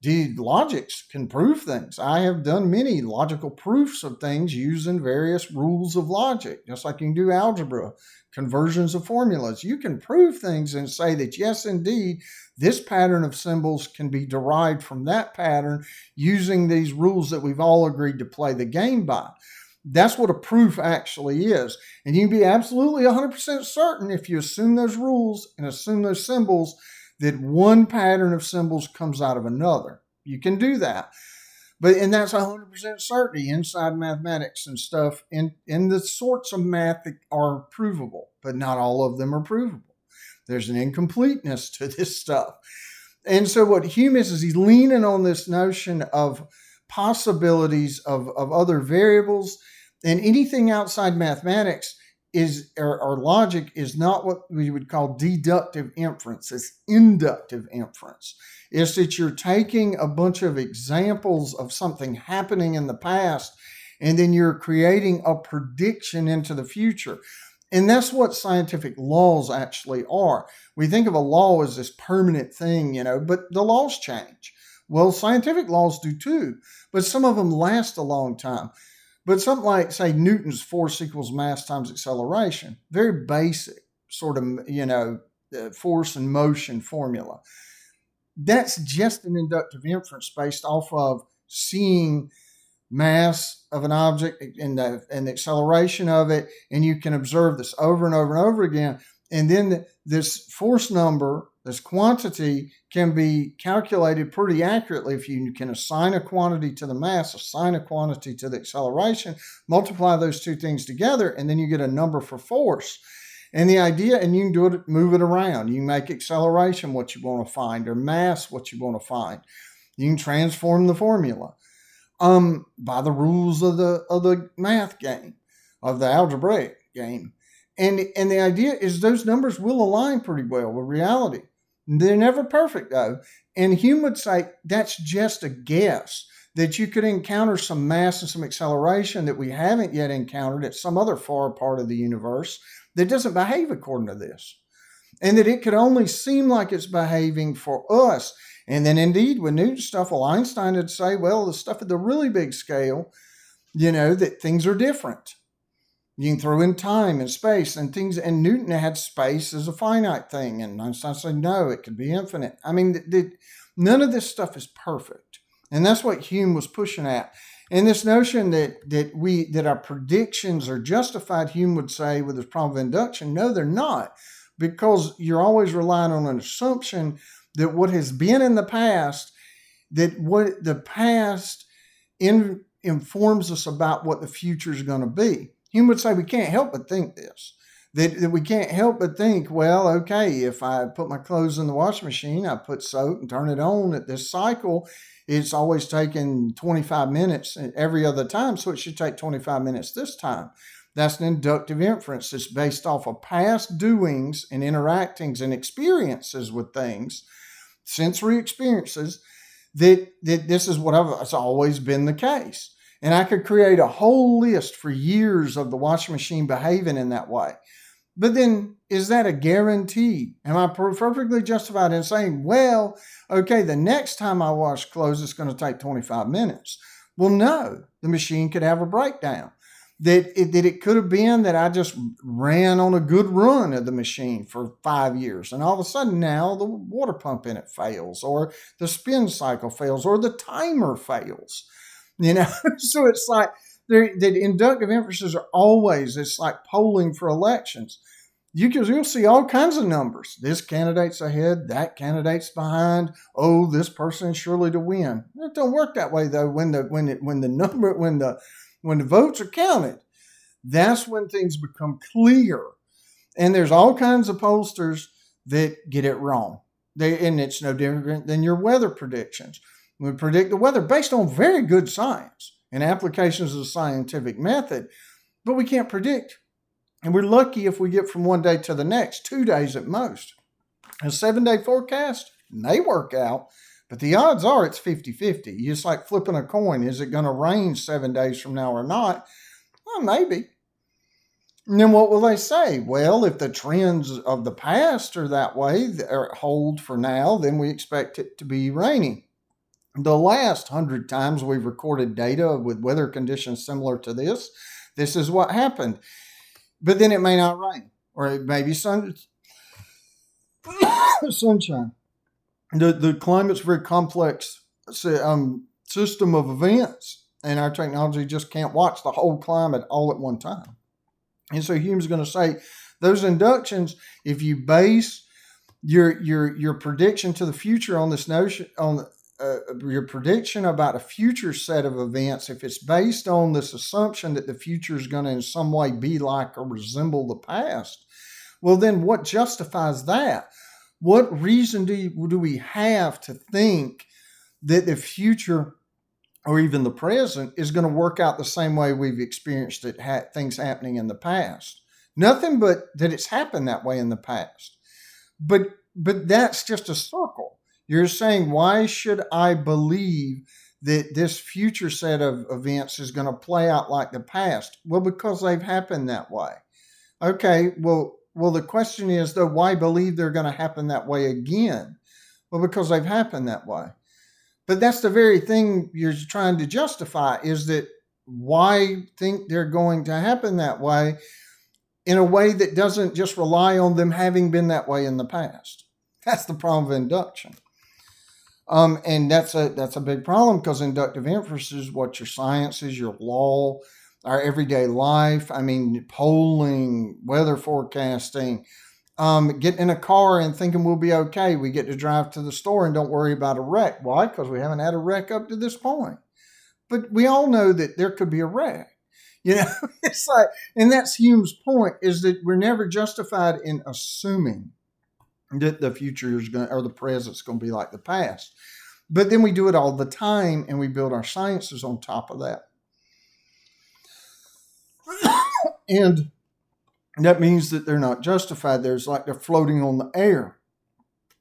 S1: Logics can prove things. I have done many logical proofs of things using various rules of logic, just like you can do algebra, conversions of formulas. You can prove things and say that, yes, indeed, this pattern of symbols can be derived from that pattern using these rules that we've all agreed to play the game by. That's what a proof actually is. And you can be absolutely 100% certain, if you assume those rules and assume those symbols, that one pattern of symbols comes out of another. You can do that. And that's 100% certainty inside mathematics and stuff in the sorts of math that are provable, but not all of them are provable. There's an incompleteness to this stuff. And so what Hume is he's leaning on this notion of possibilities of other variables, and anything outside mathematics or logic is not what we would call deductive inference. It's inductive inference. It's that you're taking a bunch of examples of something happening in the past, and then you're creating a prediction into the future. And that's what scientific laws actually are. We think of a law as this permanent thing, but the laws change. Well, scientific laws do too, but some of them last a long time. But something like, say, Newton's force equals mass times acceleration, very basic sort of, force and motion formula. That's just an inductive inference based off of seeing mass of an object and the acceleration of it, and you can observe this over and over and over again. And then this force number, this quantity, can be calculated pretty accurately if you can assign a quantity to the mass, assign a quantity to the acceleration, multiply those two things together, and then you get a number for force. And the idea, and you can move it around. You can make acceleration what you want to find, or mass what you want to find. You can transform the formula by the rules of the math game, of the algebraic game. And the idea is those numbers will align pretty well with reality. They're never perfect, though. And Hume would say that's just a guess, that you could encounter some mass and some acceleration that we haven't yet encountered at some other far part of the universe that doesn't behave according to this. And that it could only seem like it's behaving for us. And then indeed, with Newton's stuff, well, Einstein would say, well, the stuff at the really big scale, that things are different. You can throw in time and space and things, and Newton had space as a finite thing, and Einstein said, no, it could be infinite. I mean, none of this stuff is perfect. And that's what Hume was pushing at. And this notion that our predictions are justified, Hume would say with his problem of induction, no, they're not, because you're always relying on an assumption that what has been in the past, that what the past informs us about what the future is going to be. Hume would say we can't help but think this, that we can't help but think, well, okay, if I put my clothes in the washing machine, I put soap and turn it on at this cycle, it's always taken 25 minutes every other time, so it should take 25 minutes this time. That's an inductive inference. It's based off of past doings and interactings and experiences with things, sensory experiences, that this is it's always been the case. And I could create a whole list for years of the washing machine behaving in that way. But then, is that a guarantee? Am I perfectly justified in saying, well, okay, the next time I wash clothes, it's going to take 25 minutes? Well, no, the machine could have a breakdown. That it could have been that I just ran on a good run of the machine for 5 years, and all of a sudden now the water pump in it fails, or the spin cycle fails, or the timer fails. So it's like the inductive inferences are always, it's like polling for elections. You'll see all kinds of numbers. This candidate's ahead, that candidate's behind. Oh, this person is surely to win. It don't work that way though. When the votes are counted, that's when things become clear. And there's all kinds of pollsters that get it wrong. And it's no different than your weather predictions. We predict the weather based on very good science and applications of the scientific method, but we can't predict. And we're lucky if we get from one day to the next, 2 days at most. A 7-day forecast may work out, but the odds are it's 50-50. It's like flipping a coin. Is it going to rain 7 days from now or not? Well, maybe. And then what will they say? Well, if the trends of the past are that way, or hold for now, then we expect it to be raining. The last 100 times we've recorded data with weather conditions similar to this is what happened. But then it may not rain, or it may be sunshine. The climate's a very complex system of events, and our technology just can't watch the whole climate all at one time. And so Hume's going to say those inductions, if you base your prediction to the future on this notion on your prediction about a future set of events, if it's based on this assumption that the future is going to in some way be like or resemble the past, well, then what justifies that? What reason do we have to think that the future or even the present is going to work out the same way we've experienced it, things happening in the past? Nothing but that it's happened that way in the past. But that's just a circle. You're saying, why should I believe that this future set of events is going to play out like the past? Well, because they've happened that way. Okay, well, the question is, though, why believe they're going to happen that way again? Well, because they've happened that way. But that's the very thing you're trying to justify, is that why think they're going to happen that way in a way that doesn't just rely on them having been that way in the past. That's the problem of induction. And that's a big problem, because inductive inference is what your science is, your law, our everyday life. I mean, polling, weather forecasting, getting in a car and thinking we'll be okay. We get to drive to the store and don't worry about a wreck. Why? Because we haven't had a wreck up to this point. But we all know that there could be a wreck. It's like, and that's Hume's point, is that we're never justified in assuming that the future is going or the present's going to be like the past. But then we do it all the time, and we build our sciences on top of that. And that means that they're not justified. There's like they're floating on the air.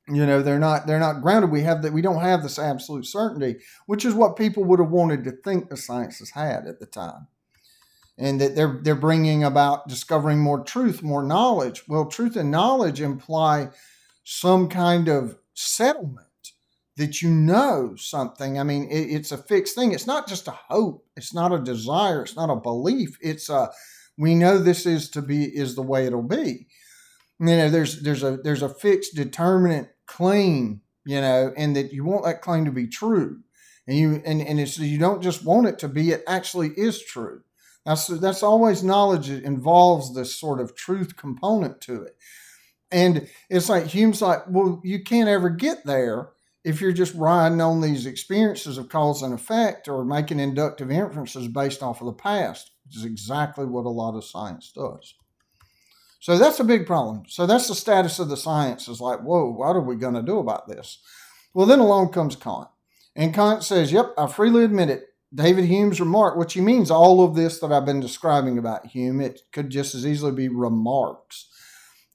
S1: They're not grounded. We don't have this absolute certainty, which is what people would have wanted to think the sciences had at the time. And that they're bringing about discovering more truth, more knowledge. Well, truth and knowledge imply some kind of settlement, that you know something. I mean, it's a fixed thing. It's not just a hope. It's not a desire. It's not a belief. It's we know this is the way it'll be. There's a fixed determinate claim, and that you want that claim to be true, and you don't just want it to be. It actually is true. That's always knowledge. It involves this sort of truth component to it. And it's like Hume's like, well, you can't ever get there if you're just riding on these experiences of cause and effect, or making inductive inferences based off of the past, which is exactly what a lot of science does. So that's a big problem. So that's the status of the science, is like, whoa, what are we going to do about this? Well, then along comes Kant. And Kant says, yep, I freely admit it. David Hume's remark, which he means all of this that I've been describing about Hume, it could just as easily be remarks,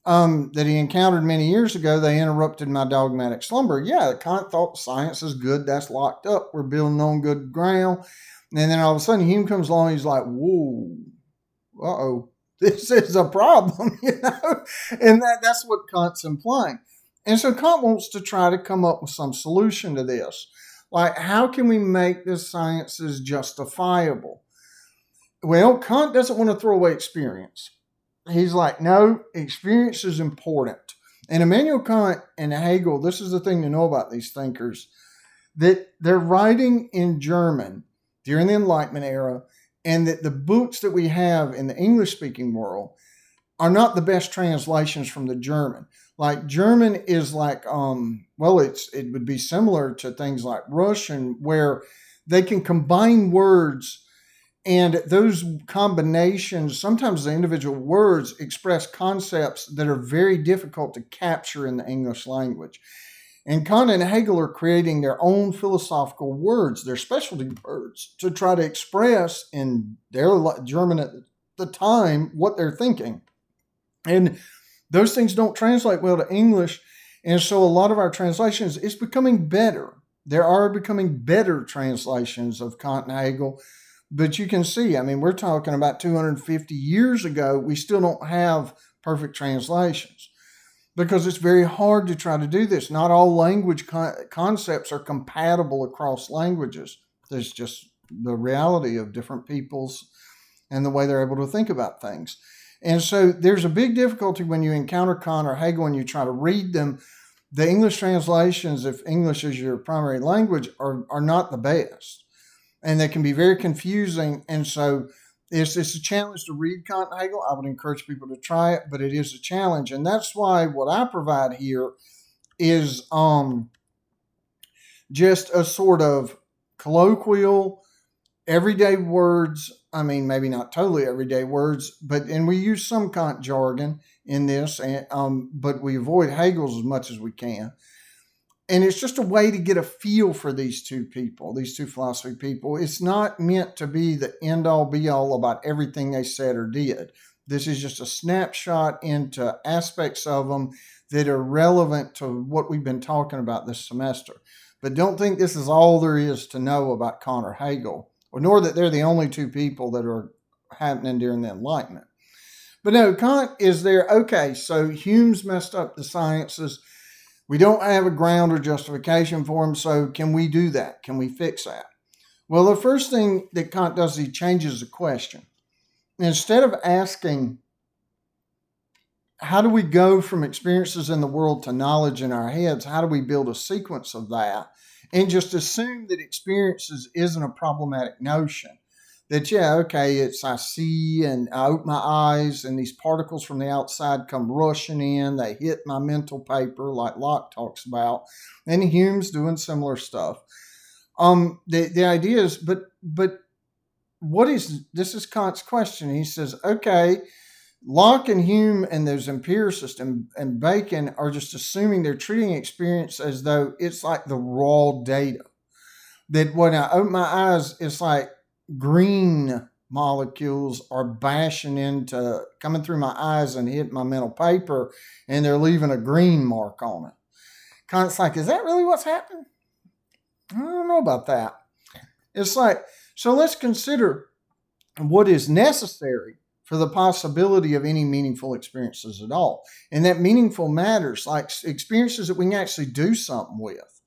S1: that he encountered many years ago. They interrupted my dogmatic slumber. Yeah, Kant thought science is good. That's locked up. We're building on good ground. And then all of a sudden Hume comes along. He's like, whoa, uh-oh, this is a problem, And that's what Kant's implying. And so Kant wants to try to come up with some solution to this. Like, how can we make the sciences justifiable? Well, Kant doesn't want to throw away experience. He's like, no, experience is important. And Immanuel Kant and Hegel, this is the thing to know about these thinkers, that they're writing in German during the Enlightenment era, and that the books that we have in the English-speaking world are not the best translations from the German. Like, German is like, it would be similar to things like Russian, where they can combine words, and those combinations, sometimes the individual words express concepts that are very difficult to capture in the English language. And Kant and Hegel are creating their own philosophical words, their specialty words, to try to express in their German at the time what they're thinking. And those things don't translate well to English. And so a lot of our translations is becoming better. There are becoming better translations of Kant and Hegel. But you can see, I mean, we're talking about 250 years ago. We still don't have perfect translations, because it's very hard to try to do this. Not all language concepts are compatible across languages. There's just the reality of different peoples and the way they're able to think about things. And so there's a big difficulty when you encounter Kant or Hegel and you try to read them. The English translations, if English is your primary language, are not the best. And they can be very confusing. And so It's a challenge to read Kant and Hegel. I would encourage people to try it, but it is a challenge, and that's why what I provide here is just a sort of colloquial, everyday words. I mean, maybe not totally everyday words, and we use some Kant jargon in this, but we avoid Hegel's as much as we can. And it's just a way to get a feel for these two people, these two philosophy people. It's not meant to be the end all be all about everything they said or did. This is just a snapshot into aspects of them that are relevant to what we've been talking about this semester. But don't think this is all there is to know about Kant or Hegel, or nor that they're the only two people that are happening during the Enlightenment. But no, Kant is there. Okay, so Hume's messed up the sciences. We don't have a ground or justification for him, so can we do that? Can we fix that? Well, the first thing that Kant does is he changes the question. Instead of asking, how do we go from experiences in the world to knowledge in our heads? How do we build a sequence of that? And just assume that experiences isn't a problematic notion. That, yeah, okay, it's I see and I open my eyes and these particles from the outside come rushing in. They hit my mental paper like Locke talks about. And Hume's doing similar stuff. The idea is, but what is, this is Kant's question. He says, okay, Locke and Hume and those empiricists and Bacon are just assuming they're treating experience as though it's like the raw data. That when I open my eyes, it's like green molecules are coming through my eyes and hit my mental paper, and they're leaving a green mark on it. Kant's like, is that really what's happening? I don't know about that. It's like, so let's consider what is necessary for the possibility of any meaningful experiences at all. And that meaningful matters, like experiences that we can actually do something with.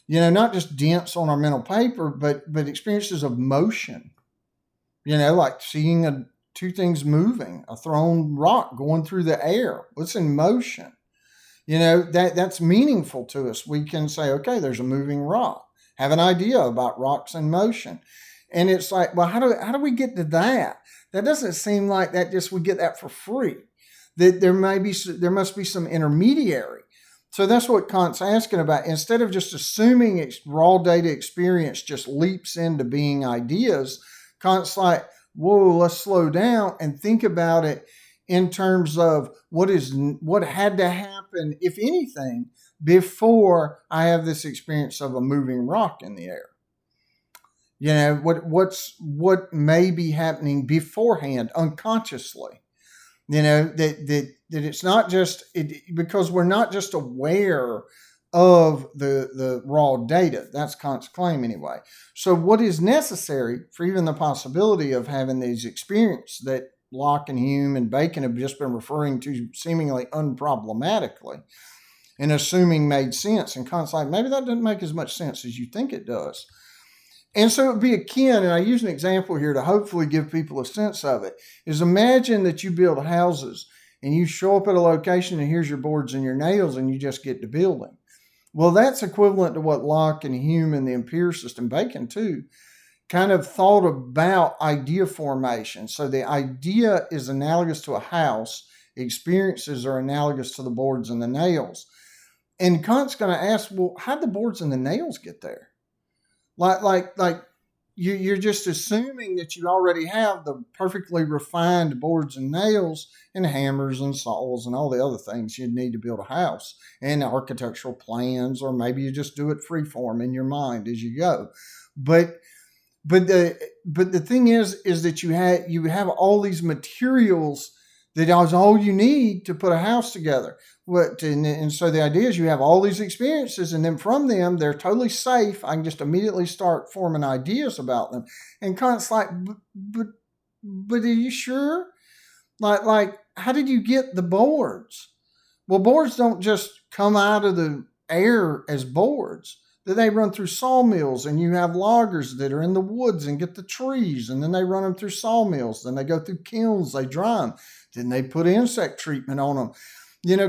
S1: Not just dents on our mental paper, but experiences of motion. Like seeing two things moving, a thrown rock going through the air. It's in motion. That's meaningful to us. We can say, okay, there's a moving rock. Have an idea about rocks in motion. And it's like, well, how do we get to that? That doesn't seem like that just we get that for free. That there must be some intermediary. So that's what Kant's asking about. Instead of just assuming raw data experience just leaps into being ideas, Kant's like, whoa, let's slow down and think about it in terms of what had to happen, if anything, before I have this experience of a moving rock in the air. What may be happening beforehand unconsciously. That it's not just because we're not just aware of the raw data. That's Kant's claim anyway. So what is necessary for even the possibility of having these experiences that Locke and Hume and Bacon have just been referring to seemingly unproblematically and assuming made sense? And Kant's like, maybe that doesn't make as much sense as you think it does. And so it would be akin, and I use an example here to hopefully give people a sense of it, is imagine that you build houses and you show up at a location and here's your boards and your nails and you just get to building. Well, that's equivalent to what Locke and Hume and the empiricist and Bacon too kind of thought about idea formation. So the idea is analogous to a house. Experiences are analogous to the boards and the nails. And Kant's going to ask, well, how'd the boards and the nails get there? Like you're just assuming that you already have the perfectly refined boards and nails and hammers and saws and all the other things you'd need to build a house and architectural plans, or maybe you just do it freeform in your mind as you go. But the thing is that you have all these materials that is all you need to put a house together. And so the idea is you have all these experiences, and then from them, they're totally safe. I can just immediately start forming ideas about them. And Kant's like, but are you sure? Like, how did you get the boards? Well, boards don't just come out of the air as boards. They run through sawmills, and you have loggers that are in the woods and get the trees, and then they run them through sawmills. Then they go through kilns, they dry them. Then they put insect treatment on them.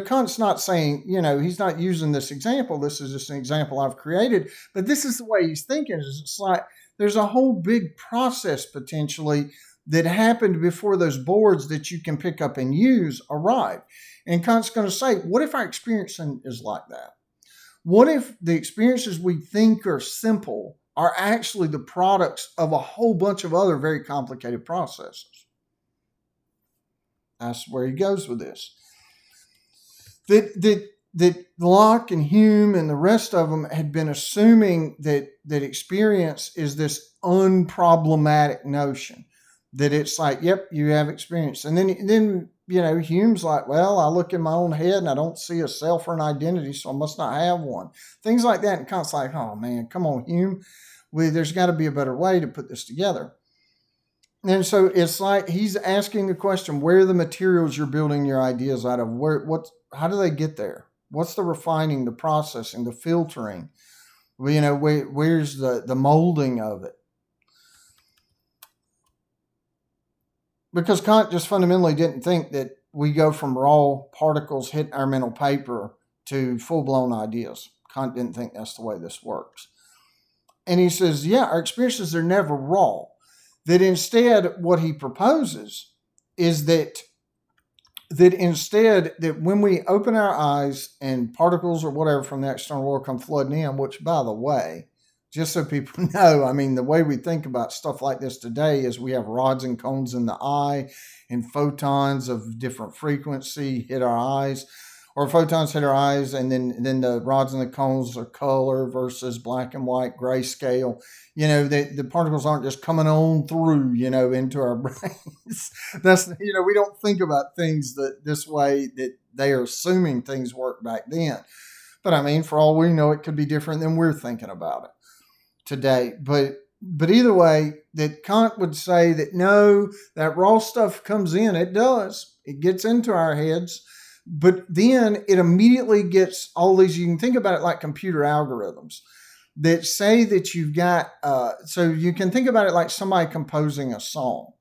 S1: Kant's not saying, he's not using this example. This is just an example I've created. But this is the way he's thinking. It's like there's a whole big process potentially that happened before those boards that you can pick up and use arrived. And Kant's going to say, what if our experience is like that? What if the experiences we think are simple are actually the products of a whole bunch of other very complicated processes? That's where he goes with this. That Locke and Hume and the rest of them had been assuming that experience is this unproblematic notion, that it's like, yep, you have experience. And then Hume's like, well, I look in my own head and I don't see a self or an identity, so I must not have one. Things like that. And Kant's like, oh man, come on, Hume. There's got to be a better way to put this together. And so it's like he's asking the question, where are the materials you're building your ideas out of? How do they get there? What's the refining, the processing, the filtering? Where's the molding of it? Because Kant just fundamentally didn't think that we go from raw particles hitting our mental paper to full-blown ideas. Kant didn't think that's the way this works. And he says, yeah, our experiences are never raw. That instead, what he proposes is that instead, that when we open our eyes and particles or whatever from the external world come flooding in, which, by the way, just so people know, I mean, the way we think about stuff like this today is we have rods and cones in the eye and photons of different frequency hit our eyes, or photons hit our eyes, and then the rods and the cones are color versus black and white, grayscale. The particles aren't just coming on through, into our brains. That's, we don't think about things this way, that they are assuming things work back then. But I mean, for all we know, it could be different than we're thinking about it today. But either way, that Kant would say that no, that raw stuff comes in. It does. It gets into our heads. But then it immediately gets all these, you can think about it like computer algorithms that say that you've got, so you can think about it like somebody composing a song,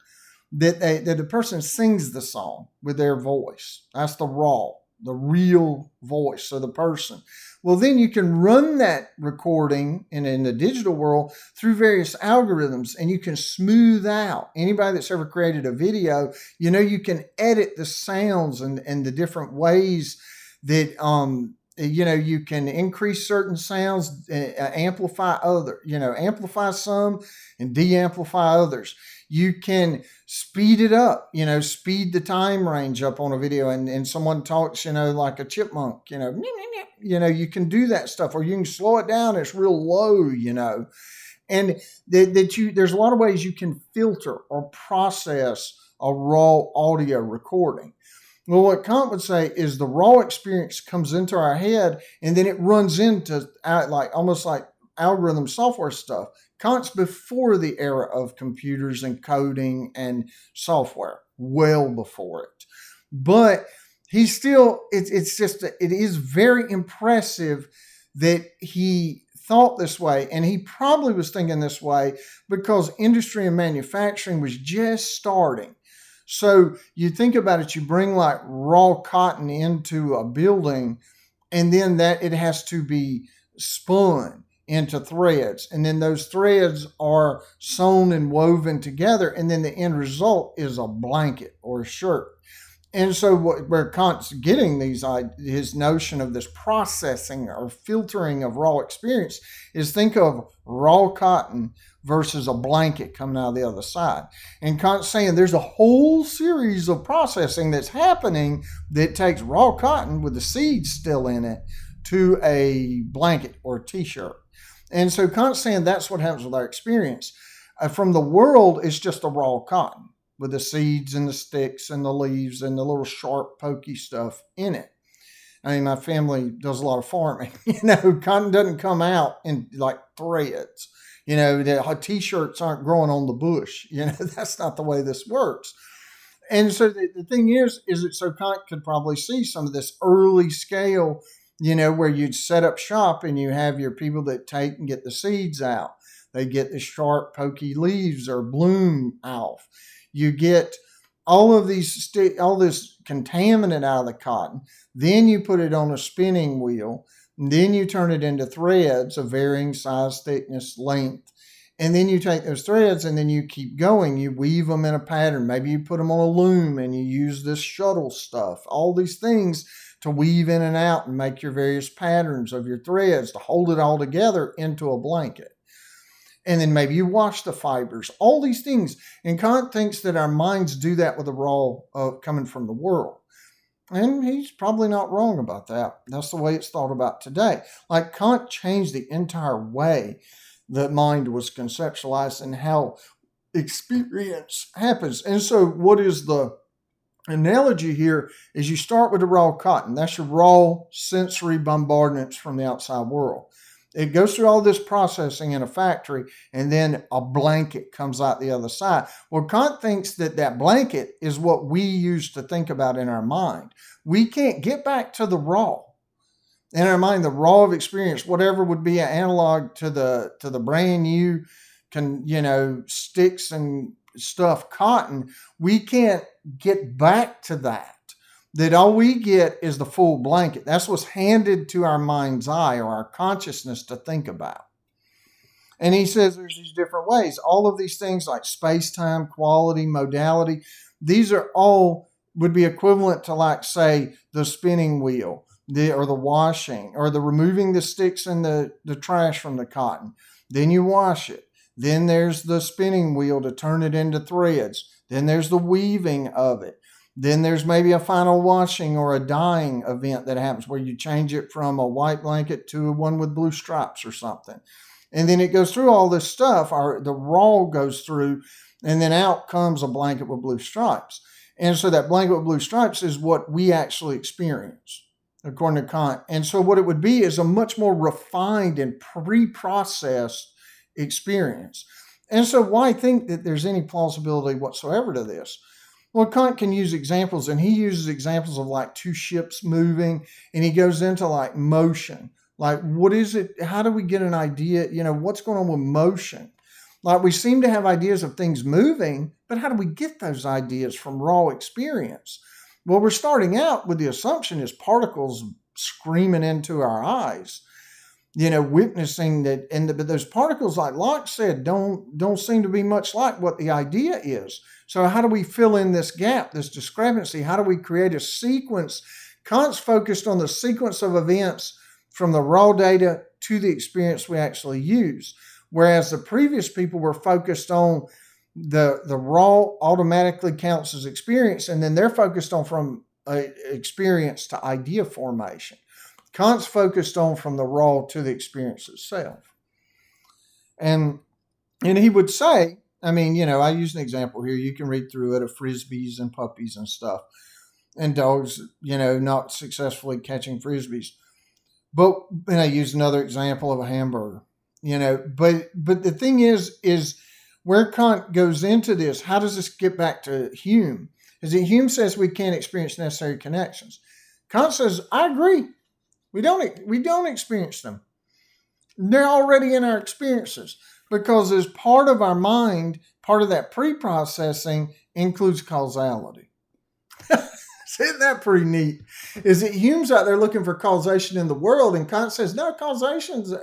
S1: that the person sings the song with their voice. That's the real voice of the person. Well, then you can run that recording in the digital world through various algorithms, and you can smooth out. Anybody that's ever created a video, you can edit the sounds and the different ways that, you can increase certain sounds, amplify amplify some and de-amplify others. You can speed it up, speed the time range up on a video, and someone talks, like a chipmunk, you can do that stuff, or you can slow it down. It's real low, and there's a lot of ways you can filter or process a raw audio recording. Well, what Kant would say is the raw experience comes into our head, and then it runs into almost like algorithm software stuff. Kant's before the era of computers and coding and software, well before it. But he's still, it is very impressive that he thought this way. And he probably was thinking this way because industry and manufacturing was just starting. So you think about it, you bring like raw cotton into a building, and then that it has to be spun into threads, and then those threads are sewn and woven together, and then the end result is a blanket or a shirt. And so where Kant's getting his notion of this processing or filtering of raw experience is, think of raw cotton versus a blanket coming out of the other side. And Kant's saying there's a whole series of processing that's happening that takes raw cotton with the seeds still in it to a blanket or a t-shirt. And so Kant's saying that's what happens with our experience. From the world, it's just a raw cotton with the seeds and the sticks and the leaves and the little sharp, pokey stuff in it. I mean, my family does a lot of farming. Cotton doesn't come out in like threads. The t-shirts aren't growing on the bush. That's not the way this works. And so the thing is that so Kant could probably see some of this early scale, where you'd set up shop and you have your people that take and get the seeds out. They get the sharp, pokey leaves or bloom off. You get all of all this contaminant out of the cotton. Then you put it on a spinning wheel. And then you turn it into threads of varying size, thickness, length. And then you take those threads and then you keep going. You weave them in a pattern. Maybe you put them on a loom and you use this shuttle stuff, all these things to weave in and out and make your various patterns of your threads to hold it all together into a blanket. And then maybe you wash the fibers, all these things. And Kant thinks that our minds do that with the raw coming from the world. And he's probably not wrong about that. That's the way it's thought about today. Like Kant changed the entire way that mind was conceptualized and how experience happens. And so what is the analogy here is you start with the raw cotton. That's your raw sensory bombardments from the outside world. It goes through all this processing in a factory, and then a blanket comes out the other side. Well, Kant thinks that that blanket is what we use to think about in our mind. We can't get back to the raw. In our mind, the raw of experience, whatever would be an analog to the brand new, sticks and stuff cotton, we can't get back to that. That all we get is the full blanket. That's what's handed to our mind's eye or our consciousness to think about. And he says there's these different ways. All of these things like space-time, quality, modality, these are all would be equivalent to, like, say, the spinning wheel, or the washing, or the removing the sticks and the trash from the cotton. Then you wash it. Then there's the spinning wheel to turn it into threads. Then there's the weaving of it. Then there's maybe a final washing or a dyeing event that happens where you change it from a white blanket to one with blue stripes or something. And then it goes through all this stuff, the raw goes through, and then out comes a blanket with blue stripes. And so that blanket with blue stripes is what we actually experience, according to Kant. And so what it would be is a much more refined and pre-processed experience. And so why think that there's any plausibility whatsoever to this? Well, Kant can use examples, and he uses examples of like two ships moving, and he goes into like motion. Like, what is it? How do we get an idea? What's going on with motion? Like, we seem to have ideas of things moving, but how do we get those ideas from raw experience? Well, we're starting out with the assumption is particles screaming into our eyes, witnessing that. But those particles, like Locke said, don't seem to be much like what the idea is. So how do we fill in this gap, this discrepancy? How do we create a sequence? Kant's focused on the sequence of events from the raw data to the experience we actually use, whereas the previous people were focused on the raw automatically counts as experience, and then they're focused on from experience to idea formation. Kant's focused on from the raw to the experience itself. And he would say, I use an example here. You can read through it of frisbees and puppies and stuff, and dogs, not successfully catching frisbees. And I use another example of a hamburger, But the thing is where Kant goes into this. How does this get back to Hume? Is that Hume says we can't experience necessary connections. Kant says, I agree. We don't experience them. They're already in our experiences. Because as part of our mind, part of that pre-processing includes causality. Isn't that pretty neat? Is that Hume's out there looking for causation in the world, and Kant says, no, causation's,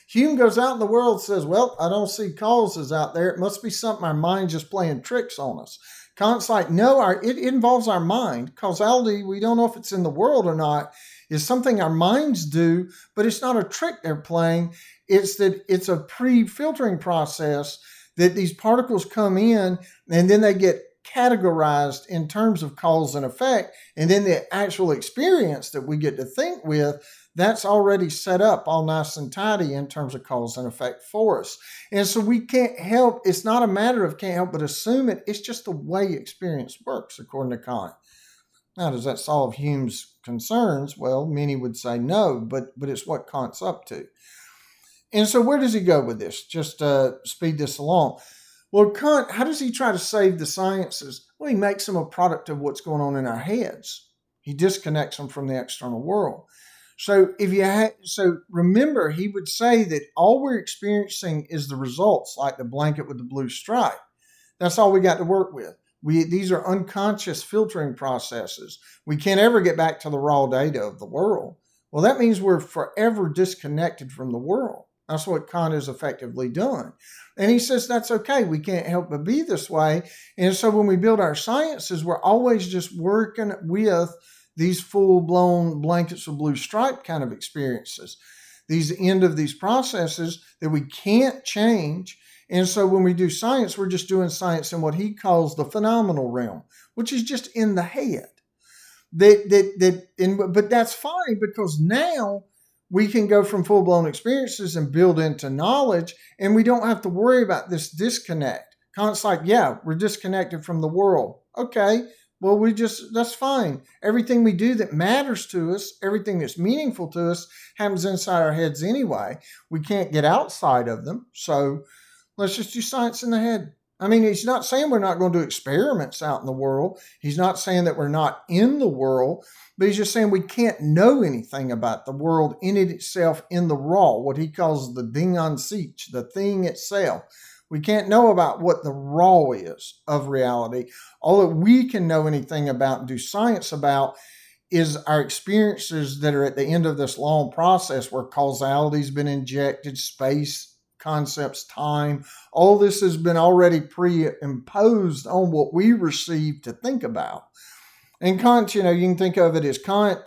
S1: Hume goes out in the world and says, well, I don't see causes out there. It must be something our mind just playing tricks on us. Kant's like, no, it involves our mind. Causality, we don't know if it's in the world or not, is something our minds do, but it's not a trick they're playing. It's that it's a pre-filtering process that these particles come in and then they get categorized in terms of cause and effect. And then the actual experience that we get to think with, that's already set up all nice and tidy in terms of cause and effect for us. And so we can't help, it's not a matter of can't help but assume it. It's just the way experience works, according to Kant. Now, does that solve Hume's concerns? Well, many would say no, but it's what Kant's up to. And so where does he go with this? Just speed this along. Well, Kant, how does he try to save the sciences? Well, he makes them a product of what's going on in our heads. He disconnects them from the external world. So so remember, he would say that all we're experiencing is the results, like the blanket with the blue stripe. That's all we got to work with. These are unconscious filtering processes. We can't ever get back to the raw data of the world. Well, that means we're forever disconnected from the world. That's what Kant is effectively doing. And he says that's okay. We can't help but be this way. And so when we build our sciences, we're always just working with these full blown blankets of blue stripe kind of experiences, these end of these processes that we can't change. And so when we do science, we're just doing science in what he calls the phenomenal realm, which is just in the head. But that's fine, because now we can go from full blown experiences and build into knowledge, and we don't have to worry about this disconnect. Kant's like, yeah, we're disconnected from the world. Okay, well, that's fine. Everything we do that matters to us, everything that's meaningful to us, happens inside our heads anyway. We can't get outside of them. So let's just do science in the head. I mean, he's not saying we're not going to do experiments out in the world. He's not saying that we're not in the world, but he's just saying we can't know anything about the world in it itself, in the raw, what he calls the Ding an sich, the thing itself. We can't know about what the raw is of reality. All that we can know anything about and do science about is our experiences that are at the end of this long process where causality's been injected, space, concepts, time, all this has been already pre-imposed on what we receive to think about. And Kant, you can think of it as Kant,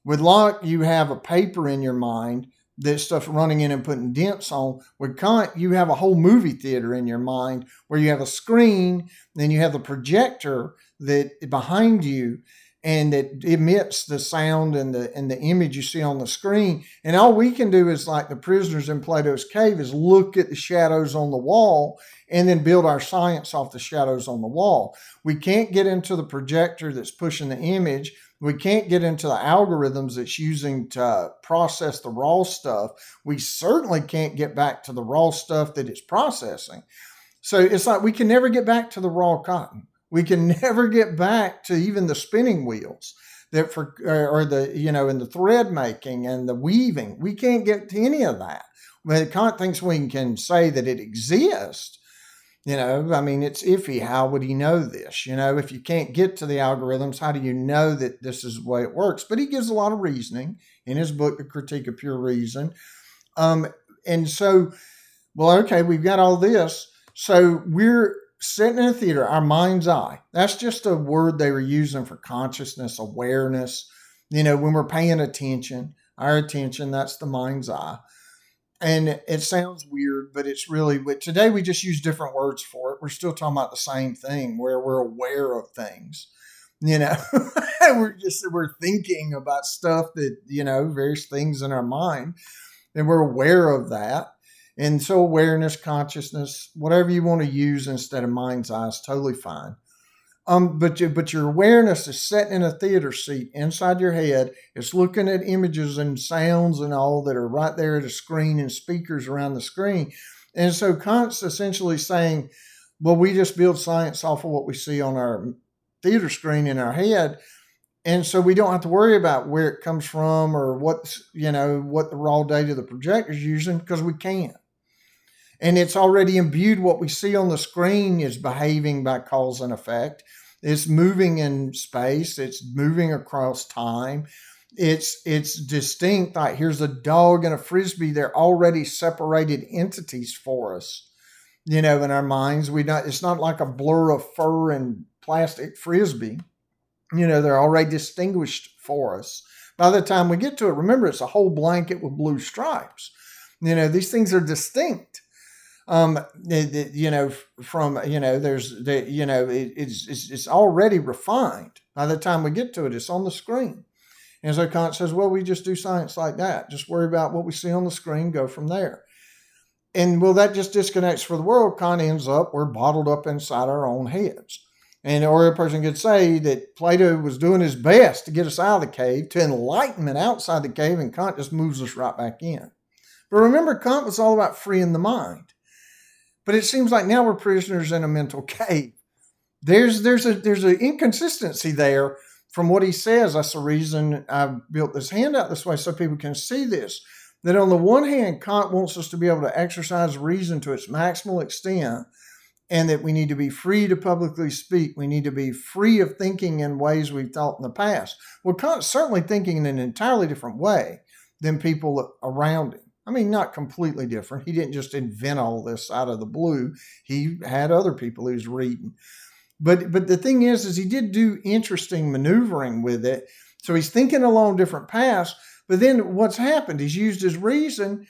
S1: with Locke, you have a paper in your mind, that stuff running in and putting dents on. With Kant, you have a whole movie theater in your mind where you have a screen, then you have the projector that behind you, and it emits the sound and the image you see on the screen. And all we can do is, like the prisoners in Plato's cave, is look at the shadows on the wall and then build our science off the shadows on the wall. We can't get into the projector that's pushing the image. We can't get into the algorithms it's using to process the raw stuff. We certainly can't get back to the raw stuff that it's processing. So it's like we can never get back to the raw cotton. We can never get back to even the spinning wheels that or the, in the thread making and the weaving. We can't get to any of that. But Kant thinks we can say that it exists. I mean, it's iffy. How would he know this? If you can't get to the algorithms, how do you know that this is the way it works? But he gives a lot of reasoning in his book, The Critique of Pure Reason. And so, well, okay, we've got all this. So we're sitting in a theater, our mind's eye. That's just a word they were using for consciousness, awareness. When we're paying attention, our attention, that's the mind's eye. And it sounds weird, but it's really, but today we just use different words for it. We're still talking about the same thing, where we're aware of things. We're thinking about stuff that, various things in our mind, and we're aware of that. And so awareness, consciousness, whatever you want to use instead of mind's eye is totally fine. But your awareness is sitting in a theater seat inside your head. It's looking at images and sounds and all that are right there at a screen and speakers around the screen. And so Kant's essentially saying, well, we just build science off of what we see on our theater screen in our head. And so we don't have to worry about where it comes from or what the raw data the projector's using, because we can't. And it's already imbued. What we see on the screen is behaving by cause and effect. It's moving in space. It's moving across time. It's distinct. Like, here's a dog and a Frisbee. They're already separated entities for us, in our minds. It's not like a blur of fur and plastic Frisbee. They're already distinguished for us. By the time we get to it, remember, it's a whole blanket with blue stripes. These things are distinct. It's already refined. By the time we get to it, it's on the screen. And so Kant says, well, we just do science like that. Just worry about what we see on the screen, go from there. And well, that just disconnects for the world. Kant ends up, we're bottled up inside our own heads. Or a person could say that Plato was doing his best to get us out of the cave, to enlightenment outside the cave, and Kant just moves us right back in. But remember, Kant was all about freeing the mind. But it seems like now we're prisoners in a mental cave. There's an inconsistency there from what he says. That's the reason I built this handout this way, so people can see this. That on the one hand, Kant wants us to be able to exercise reason to its maximal extent, and that we need to be free to publicly speak. We need to be free of thinking in ways we've thought in the past. Well, Kant's certainly thinking in an entirely different way than people around him. I mean, not completely different. He didn't just invent all this out of the blue. He had other people he was reading. But the thing is he did do interesting maneuvering with it. So he's thinking along different paths. But then what's happened? He's used his reason,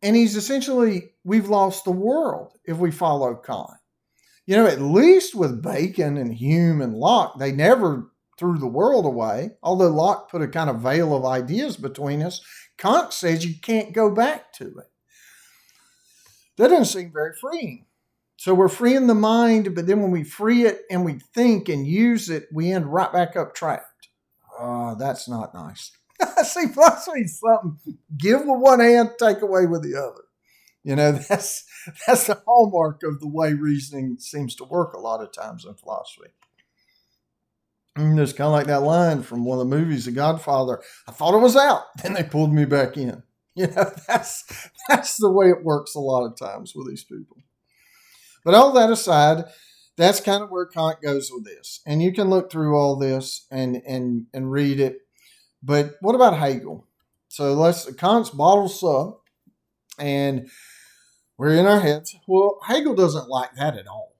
S1: and he's essentially, we've lost the world if we follow Kant. At least with Bacon and Hume and Locke, they never threw the world away. Although Locke put a kind of veil of ideas between us, Kant says you can't go back to it. That doesn't seem very freeing. So we're freeing the mind, but then when we free it and we think and use it, we end right back up trapped. That's not nice. See, philosophy is something, give with one hand, take away with the other. That's the hallmark of the way reasoning seems to work a lot of times in philosophy. It's kind of like that line from one of the movies, The Godfather. I thought it was out, then they pulled me back in. That's the way it works a lot of times with these people. But all that aside, that's kind of where Kant goes with this. And you can look through all this and read it. But what about Hegel? So Kant's bottles up, and we're in our heads. Well, Hegel doesn't like that at all.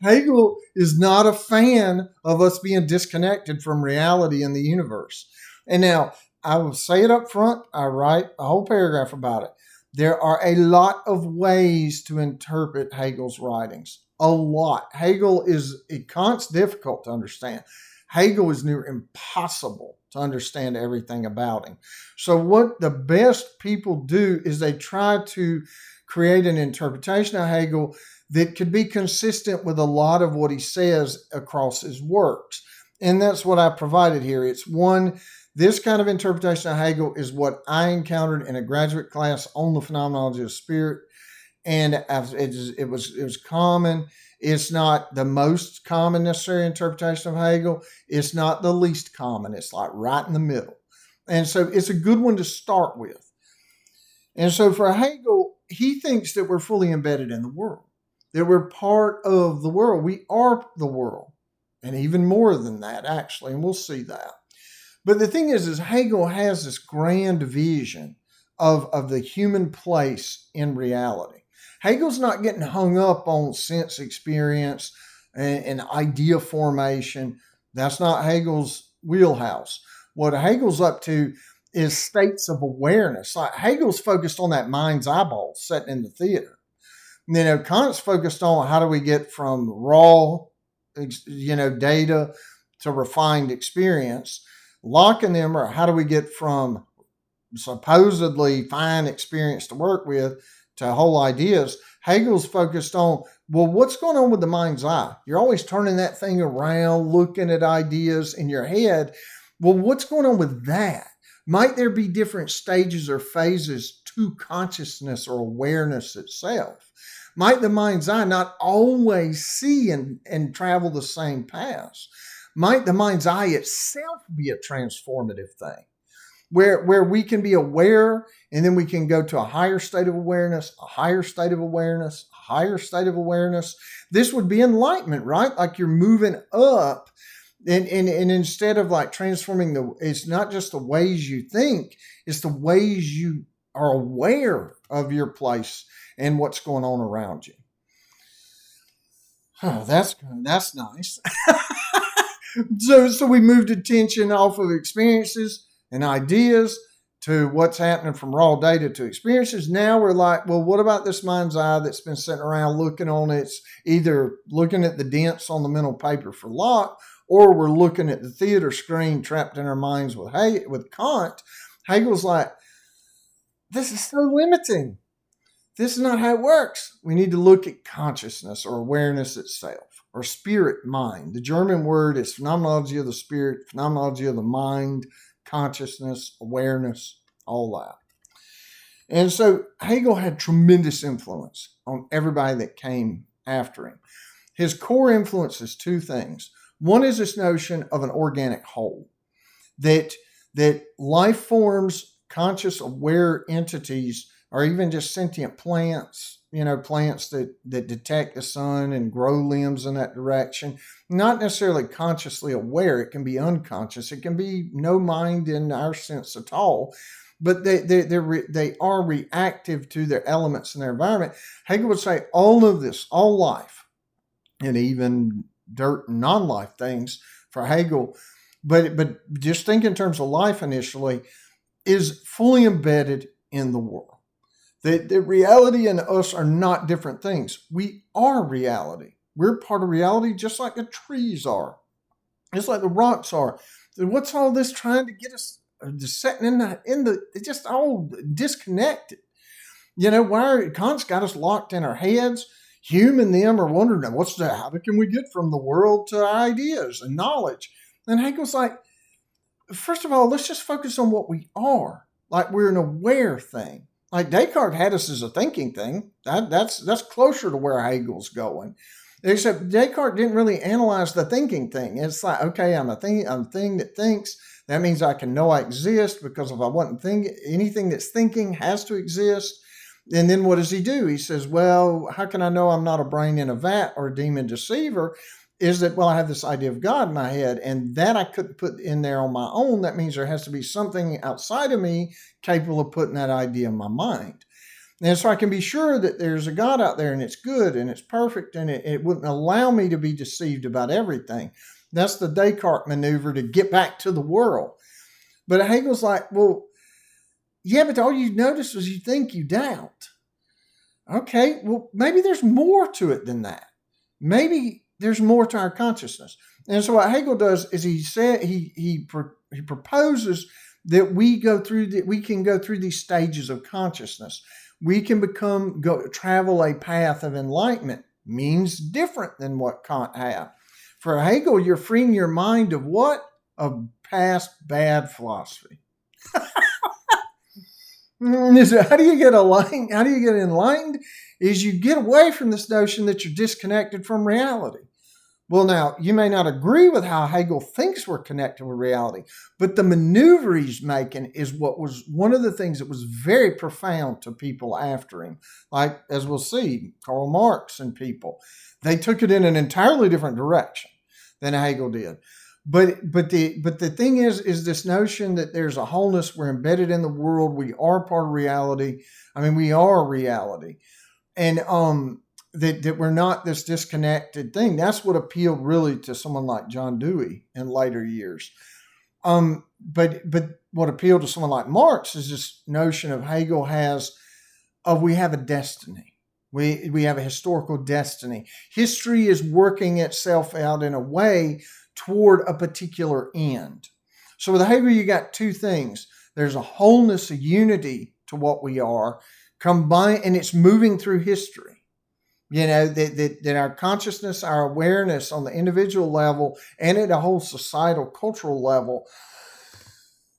S1: Hegel is not a fan of us being disconnected from reality in the universe. And now, I will say it up front. I write a whole paragraph about it. There are a lot of ways to interpret Hegel's writings. A lot. Kant's difficult to understand. Hegel is near impossible to understand everything about him. So what the best people do is they try to create an interpretation of Hegel that could be consistent with a lot of what he says across his works. And that's what I provided here. It's one, this kind of interpretation of Hegel is what I encountered in a graduate class on the phenomenology of spirit. And it was common. It's not the most common necessary interpretation of Hegel. It's not the least common. It's like right in the middle. And so it's a good one to start with. And so for Hegel, he thinks that we're fully embedded in the world, that we're part of the world. We are the world. And even more than that, actually, and we'll see that. But the thing is Hegel has this grand vision of the human place in reality. Hegel's not getting hung up on sense experience and idea formation. That's not Hegel's wheelhouse. What Hegel's up to is states of awareness. Like Hegel's focused on that mind's eyeball sitting in the theater. Kant's focused on how do we get from raw, data to refined experience. Locke and them are how do we get from supposedly fine experience to work with to whole ideas. Hegel's focused on, well, what's going on with the mind's eye? You're always turning that thing around, looking at ideas in your head. Well, what's going on with that? Might there be different stages or phases to consciousness or awareness itself? Might the mind's eye not always see and travel the same paths? Might the mind's eye itself be a transformative thing? Where we can be aware and then we can go to a higher state of awareness, a higher state of awareness, a higher state of awareness. This would be enlightenment, right? Like you're moving up and instead of like transforming it's not just the ways you think, it's the ways you are aware of your place and what's going on around you. Oh, that's nice. So we moved attention off of experiences and ideas to what's happening from raw data to experiences. Now we're like, well, what about this mind's eye that's been sitting around looking on its, either looking at the dents on the mental paper for Locke, or we're looking at the theater screen trapped in our minds with Kant. Hegel's like, this is so limiting. This is not how it works. We need to look at consciousness or awareness itself, or spirit mind. The German word is phenomenology of the spirit, phenomenology of the mind, consciousness, awareness, all that. And so Hegel had tremendous influence on everybody that came after him. His core influence is two things. One is this notion of an organic whole, that life forms, conscious, aware entities, or even just sentient plants, plants that detect the sun and grow limbs in that direction, not necessarily consciously aware. It can be unconscious. It can be no mind in our sense at all. but they are reactive to their elements and their environment. Hegel would say all of this, all life, and even dirt and non-life things for Hegel, but just think in terms of life initially, is fully embedded in the world. The reality and us are not different things. We are reality. We're part of reality just like the trees are, just like the rocks are. So what's all this trying to get us just setting in the it's just all disconnected? Why Kant's got us locked in our heads. Hume and them are wondering, what's that? How can we get from the world to ideas and knowledge? And Hegel's like, first of all, let's just focus on what we are. Like we're an aware thing. Like Descartes had us as a thinking thing. That's closer to where Hegel's going. Except Descartes didn't really analyze the thinking thing. It's like, okay, I'm a thing that thinks. That means I can know I exist, because if I wasn't thinking, anything that's thinking has to exist. And then what does he do? He says, well, how can I know I'm not a brain in a vat or a demon deceiver? Is that, well, I have this idea of God in my head, and that I couldn't put in there on my own. That means there has to be something outside of me capable of putting that idea in my mind. And so I can be sure that there's a God out there and it's good and it's perfect, and it wouldn't allow me to be deceived about everything. That's the Descartes maneuver to get back to the world. But Hegel's like, well, yeah, but all you notice is you think, you doubt. Okay, well, maybe there's more to it than that. Maybe there's more to our consciousness. And so what Hegel does is he proposes that we can go through these stages of consciousness. We can travel a path of enlightenment. Means different than what Kant had. For Hegel, you're freeing your mind of what? Of past bad philosophy. So how do you get enlightened? Is you get away from this notion that you're disconnected from reality. Well, now, you may not agree with how Hegel thinks we're connected with reality, but the maneuver he's making is what was one of the things that was very profound to people after him. Like, as we'll see, Karl Marx and people, they took it in an entirely different direction than Hegel did. But the thing is this notion that there's a wholeness, we're embedded in the world, we are part of reality. I mean, we are reality. And that we're not this disconnected thing. That's what appealed really to someone like John Dewey in later years. But what appealed to someone like Marx is this notion of Hegel we have a destiny. We have a historical destiny. History is working itself out in a way toward a particular end. So with Hegel, you got two things. There's a wholeness, a unity to what we are, combined, and it's moving through history. That our consciousness, our awareness on the individual level and at a whole societal, cultural level,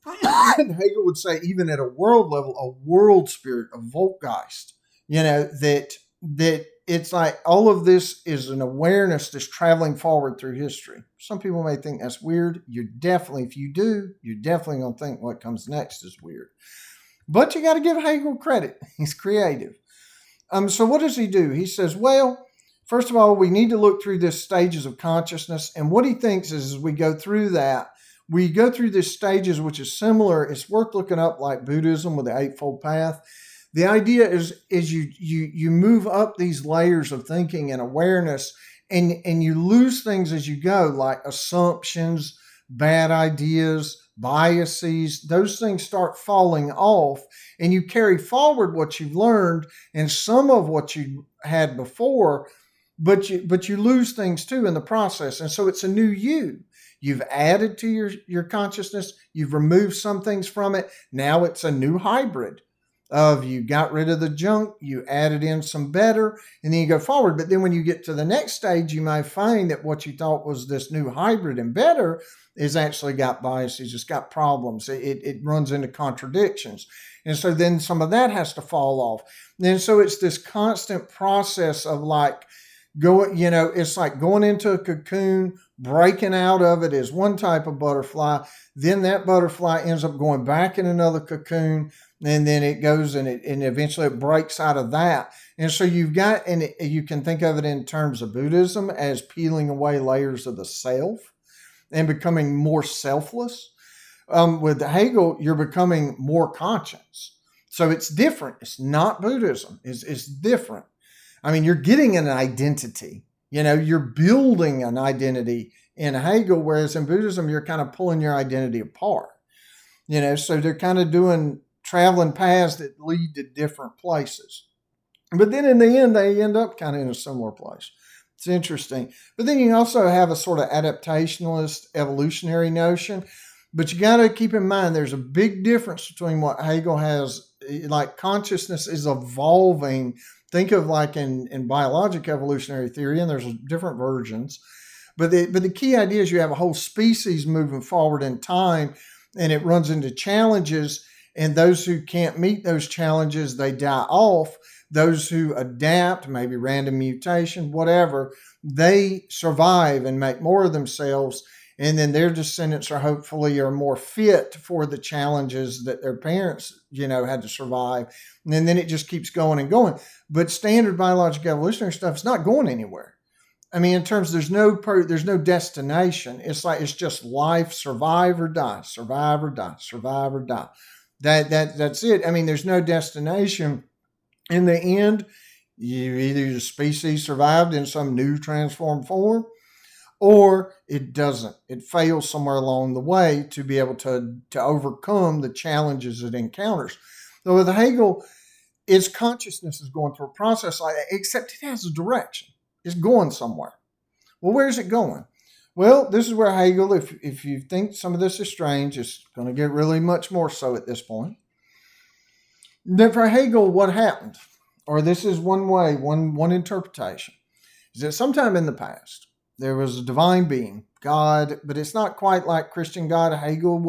S1: and Hegel would say even at a world level, a world spirit, a Volkgeist, that it's like all of this is an awareness that's traveling forward through history. Some people may think that's weird. If you do, you're definitely going to think what comes next is weird. But you got to give Hegel credit. He's creative. So what does he do? He says, well, first of all, we need to look through these stages of consciousness. And what he thinks is as we go through that, we go through these stages, which is similar. It's worth looking up like Buddhism with the Eightfold Path. The idea is you move up these layers of thinking and awareness, and you lose things as you go, like assumptions, bad ideas, biases. Those things start falling off, and you carry forward what you've learned and some of what you had before, but you lose things too in the process. And so it's a new you. You've added to your consciousness. You've removed some things from it. Now it's a new hybrid of you got rid of the junk, you added in some better, and then you go forward. But then when you get to the next stage, you might find that what you thought was this new hybrid and better is actually got biases, it's got problems, it runs into contradictions. And so then some of that has to fall off. And so it's this constant process of like it's like going into a cocoon, breaking out of it is one type of butterfly. Then that butterfly ends up going back in another cocoon, and then it goes and eventually it breaks out of that. And so you can think of it in terms of Buddhism as peeling away layers of the self and becoming more selfless. With Hegel, you're becoming more conscious. So it's different. It's not Buddhism. It's different. I mean, you're getting an identity. You're building an identity in Hegel, whereas in Buddhism, you're kind of pulling your identity apart. So they're kind of doing traveling paths that lead to different places. But then in the end, they end up kind of in a similar place. It's interesting. But then you also have a sort of adaptationalist evolutionary notion. But you got to keep in mind there's a big difference between what Hegel has, like consciousness is evolving. Think of like in biologic evolutionary theory, and there's different versions. But the key idea is you have a whole species moving forward in time, and it runs into challenges. And those who can't meet those challenges, they die off. Those who adapt, maybe random mutation, whatever, they survive and make more of themselves. And then their descendants are hopefully more fit for the challenges that their parents, had to survive. And then it just keeps going and going. But standard biological evolutionary stuff is not going anywhere. I mean, in terms, there's no destination. It's just life, survive or die, survive or die, survive or die. That's it. I mean, there's no destination. In the end, either the species survived in some new transformed form, or it doesn't. It fails somewhere along the way to be able to overcome the challenges it encounters. So with Hegel, its consciousness is going through a process like that, except it has a direction. It's going somewhere. Well, where's it going? Well, this is where Hegel, if you think some of this is strange, it's going to get really much more so at this point. Then for Hegel, what happened, or this is one way, one interpretation, is that sometime in the past, there was a divine being, God, but it's not quite like Christian God. Hegel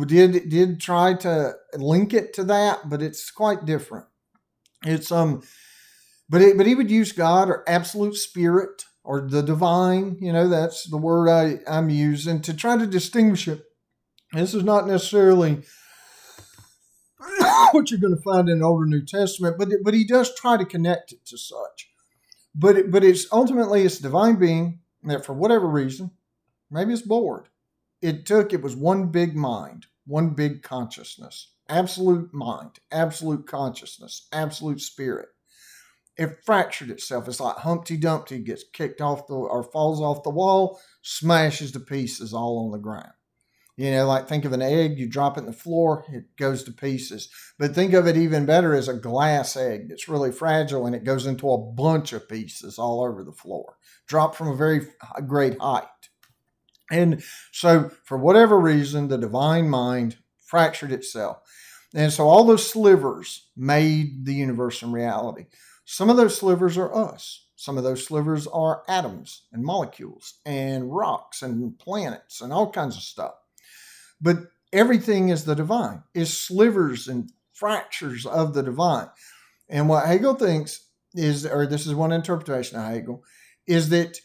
S1: did try to link it to that, but it's quite different. It's but he would use God or absolute spirit or the divine. That's the word I'm using to try to distinguish it. This is not necessarily what you're going to find in the Old or New Testament, but he does try to connect it to such. But it's ultimately it's a divine being that for whatever reason, maybe it's bored. It was one big mind, one big consciousness, absolute mind, absolute consciousness, absolute spirit. It fractured itself. It's like Humpty Dumpty gets kicked off or falls off the wall, smashes to pieces all on the ground. Like think of an egg, you drop it in the floor, it goes to pieces. But think of it even better as a glass egg that's really fragile and it goes into a bunch of pieces all over the floor, dropped from a very great height. And so for whatever reason, the divine mind fractured itself. And so all those slivers made the universe and reality. Some of those slivers are us. Some of those slivers are atoms and molecules and rocks and planets and all kinds of stuff. But everything is the divine, is slivers and fractures of the divine. And what Hegel thinks is, or this is one interpretation of Hegel, is that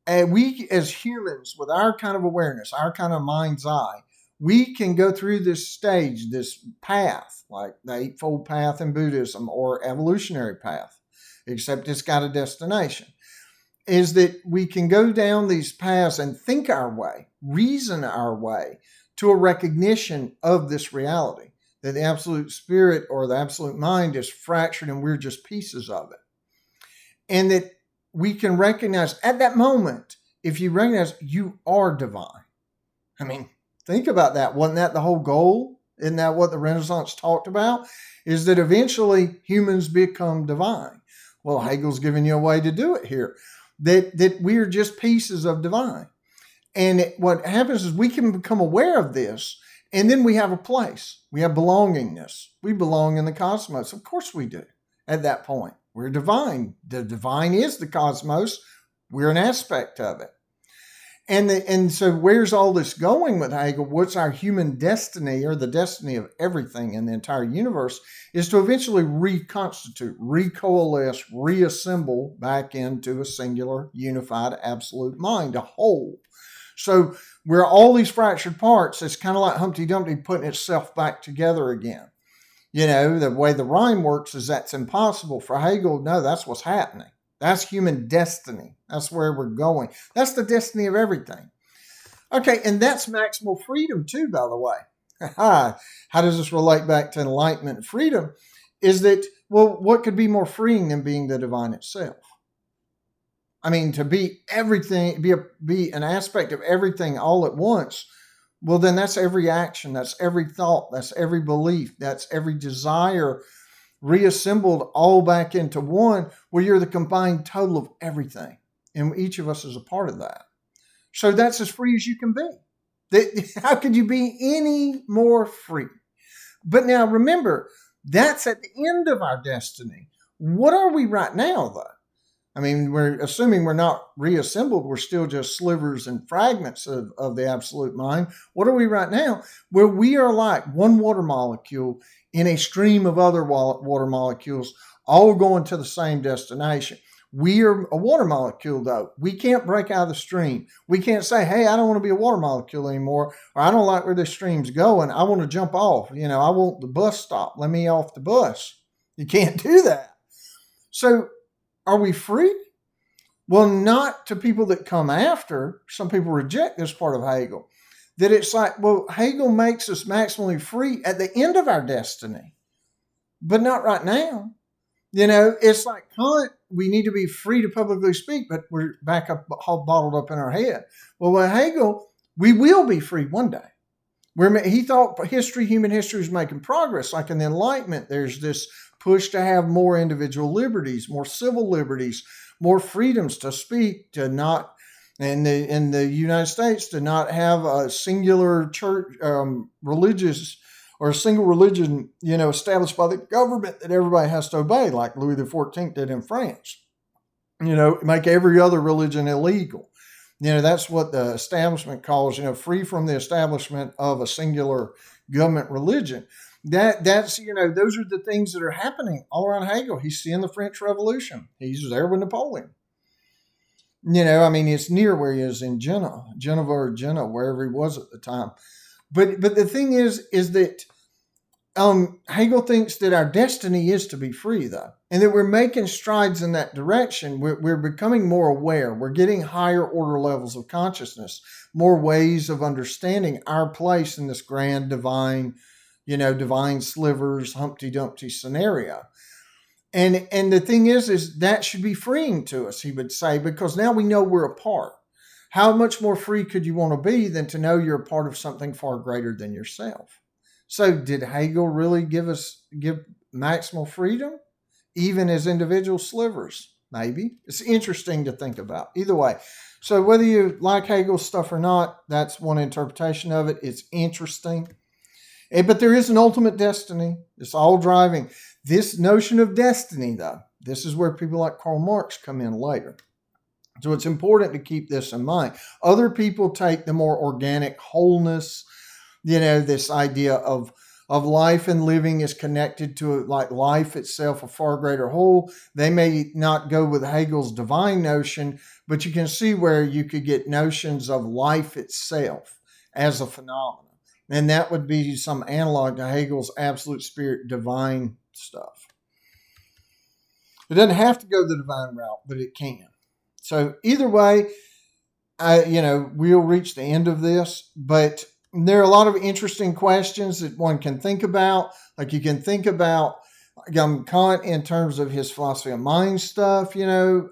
S1: we as humans, with our kind of awareness, our kind of mind's eye, we can go through this stage, this path, like the Eightfold Path in Buddhism or evolutionary path, except it's got a destination, is that we can go down these paths and think our way, reason our way to a recognition of this reality, that the absolute spirit or the absolute mind is fractured and we're just pieces of it. And that we can recognize at that moment, if you recognize you are divine. I mean, think about that. Wasn't that the whole goal? Isn't that what the Renaissance talked about? Is that eventually humans become divine. Well, Hegel's giving you a way to do it here. That we are just pieces of divine. And what happens is we can become aware of this, and then we have a place. We have belongingness. We belong in the cosmos. Of course we do at that point. We're divine. The divine is the cosmos. We're an aspect of it. And so where's all this going with Hegel? What's our human destiny, or the destiny of everything in the entire universe, is to eventually reconstitute, recoalesce, reassemble back into a singular, unified, absolute mind, a whole. So where all these fractured parts, it's kind of like Humpty Dumpty putting itself back together again. The way the rhyme works is that's impossible. For Hegel, no, that's what's happening. That's human destiny. That's where we're going. That's the destiny of everything. Okay, and that's maximal freedom too, by the way. How does this relate back to enlightenment and freedom? Is that, well, what could be more freeing than being the divine itself? I mean, to be everything, be an aspect of everything all at once. Well, then that's every action, that's every thought, that's every belief, that's every desire reassembled all back into one, where you're the combined total of everything. And each of us is a part of that. So that's as free as you can be. How could you be any more free? But now remember, that's at the end of our destiny. What are we right now, though? I mean, we're assuming we're not reassembled. We're still just slivers and fragments of the absolute mind. What are we right now? Where we are like one water molecule in a stream of other water molecules, all going to the same destination. We are a water molecule, though. We can't break out of the stream. We can't say, hey, I don't want to be a water molecule anymore, or I don't like where this stream's going. I want to jump off. I want the bus stop. Let me off the bus. You can't do that. So are we free? Well, not to people that come after. Some people reject this part of Hegel. That it's like, well, Hegel makes us maximally free at the end of our destiny, but not right now. It's like Kant, we need to be free to publicly speak, but we're back up, all bottled up in our head. Well, with Hegel, we will be free one day. He thought human history was making progress. Like in the Enlightenment, there's this push to have more individual liberties, more civil liberties, more freedoms to speak, to not, in the United States, to not have a singular church, religious, or a single religion, established by the government that everybody has to obey, like Louis XIV did in France. Make every other religion illegal. That's what the establishment calls, free from the establishment of a singular government religion. That's, those are the things that are happening all around Hegel. He's seeing the French Revolution. He's there with Napoleon. It's near where he is in Geneva or Jena, wherever he was at the time. But the thing is that Hegel thinks that our destiny is to be free, though, and that we're making strides in that direction. We're becoming more aware. We're getting higher order levels of consciousness, more ways of understanding our place in this grand divine, divine slivers, Humpty Dumpty scenario. And the thing is that should be freeing to us, he would say, because now we know we're a part. How much more free could you want to be than to know you're a part of something far greater than yourself? So did Hegel really give maximal freedom, even as individual slivers? Maybe. It's interesting to think about. Either way. So whether you like Hegel's stuff or not, that's one interpretation of it. It's interesting. But there is an ultimate destiny. It's all driving. This notion of destiny, though, this is where people like Karl Marx come in later. So it's important to keep this in mind. Other people take the more organic wholeness, this idea of life and living is connected to like life itself, a far greater whole. They may not go with Hegel's divine notion, but you can see where you could get notions of life itself as a phenomenon. And that would be some analog to Hegel's absolute spirit divine stuff. It doesn't have to go the divine route, but it can. So either way, we'll reach the end of this, but there are a lot of interesting questions that one can think about. Like you can think about Kant in terms of his philosophy of mind stuff,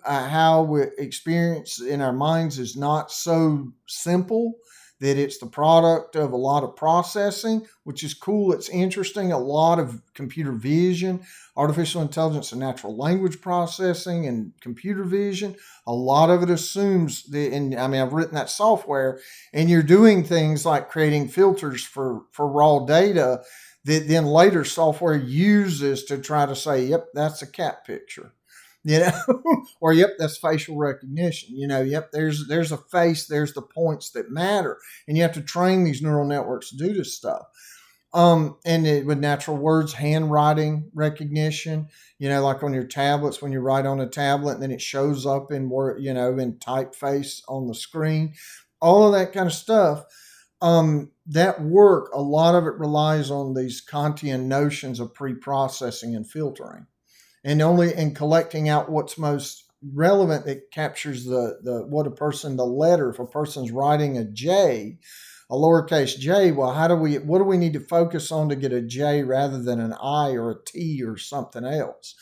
S1: how we experience in our minds is not so simple, that it's the product of a lot of processing, which is cool. It's interesting. A lot of computer vision, artificial intelligence and natural language processing and computer vision. A lot of it assumes I've written that software, and you're doing things like creating filters for raw data that then later software uses to try to say, yep, that's a cat picture. Or yep, that's facial recognition. Yep, there's a face, there's the points that matter, and you have to train these neural networks to do this stuff. With natural words, handwriting recognition, like on your tablets, when you write on a tablet, and then it shows up in word, in typeface on the screen, all of that kind of stuff. That work, a lot of it relies on these Kantian notions of pre-processing and filtering. And only in collecting out what's most relevant that captures the what a person, the letter. If a person's writing a J, a lowercase j, well, what do we need to focus on to get a J rather than an I or a T or something else?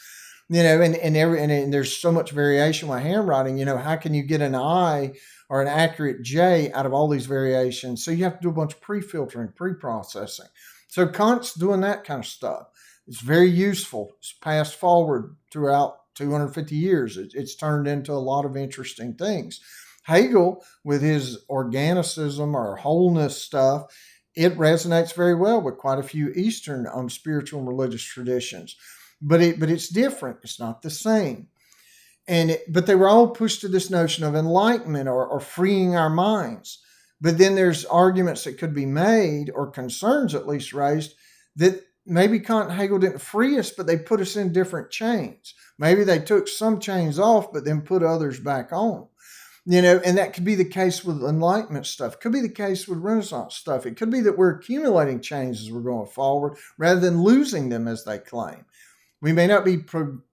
S1: And there's so much variation with handwriting. How can you get an I or an accurate J out of all these variations? So you have to do a bunch of pre-filtering, pre-processing. So Kant's doing that kind of stuff. It's very useful. It's passed forward throughout 250 years. It's turned into a lot of interesting things. Hegel, with his organicism or wholeness stuff, it resonates very well with quite a few Eastern spiritual and religious traditions. But it's different. It's not the same. But they were all pushed to this notion of enlightenment or freeing our minds. But then there's arguments that could be made, or concerns at least raised, that maybe Kant and Hegel didn't free us, but they put us in different chains. Maybe they took some chains off, but then put others back on. And that could be the case with Enlightenment stuff. It could be the case with Renaissance stuff. It could be that we're accumulating chains as we're going forward rather than losing them as they claim. We may not be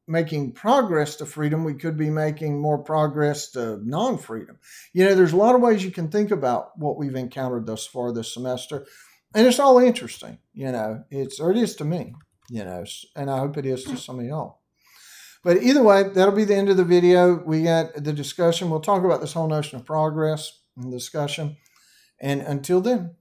S1: making progress to freedom. We could be making more progress to non-freedom. There's a lot of ways you can think about what we've encountered thus far this semester. And it's all interesting, it is to me, and I hope it is to some of y'all. But either way, that'll be the end of the video. We got the discussion. We'll talk about this whole notion of progress and discussion. And until then,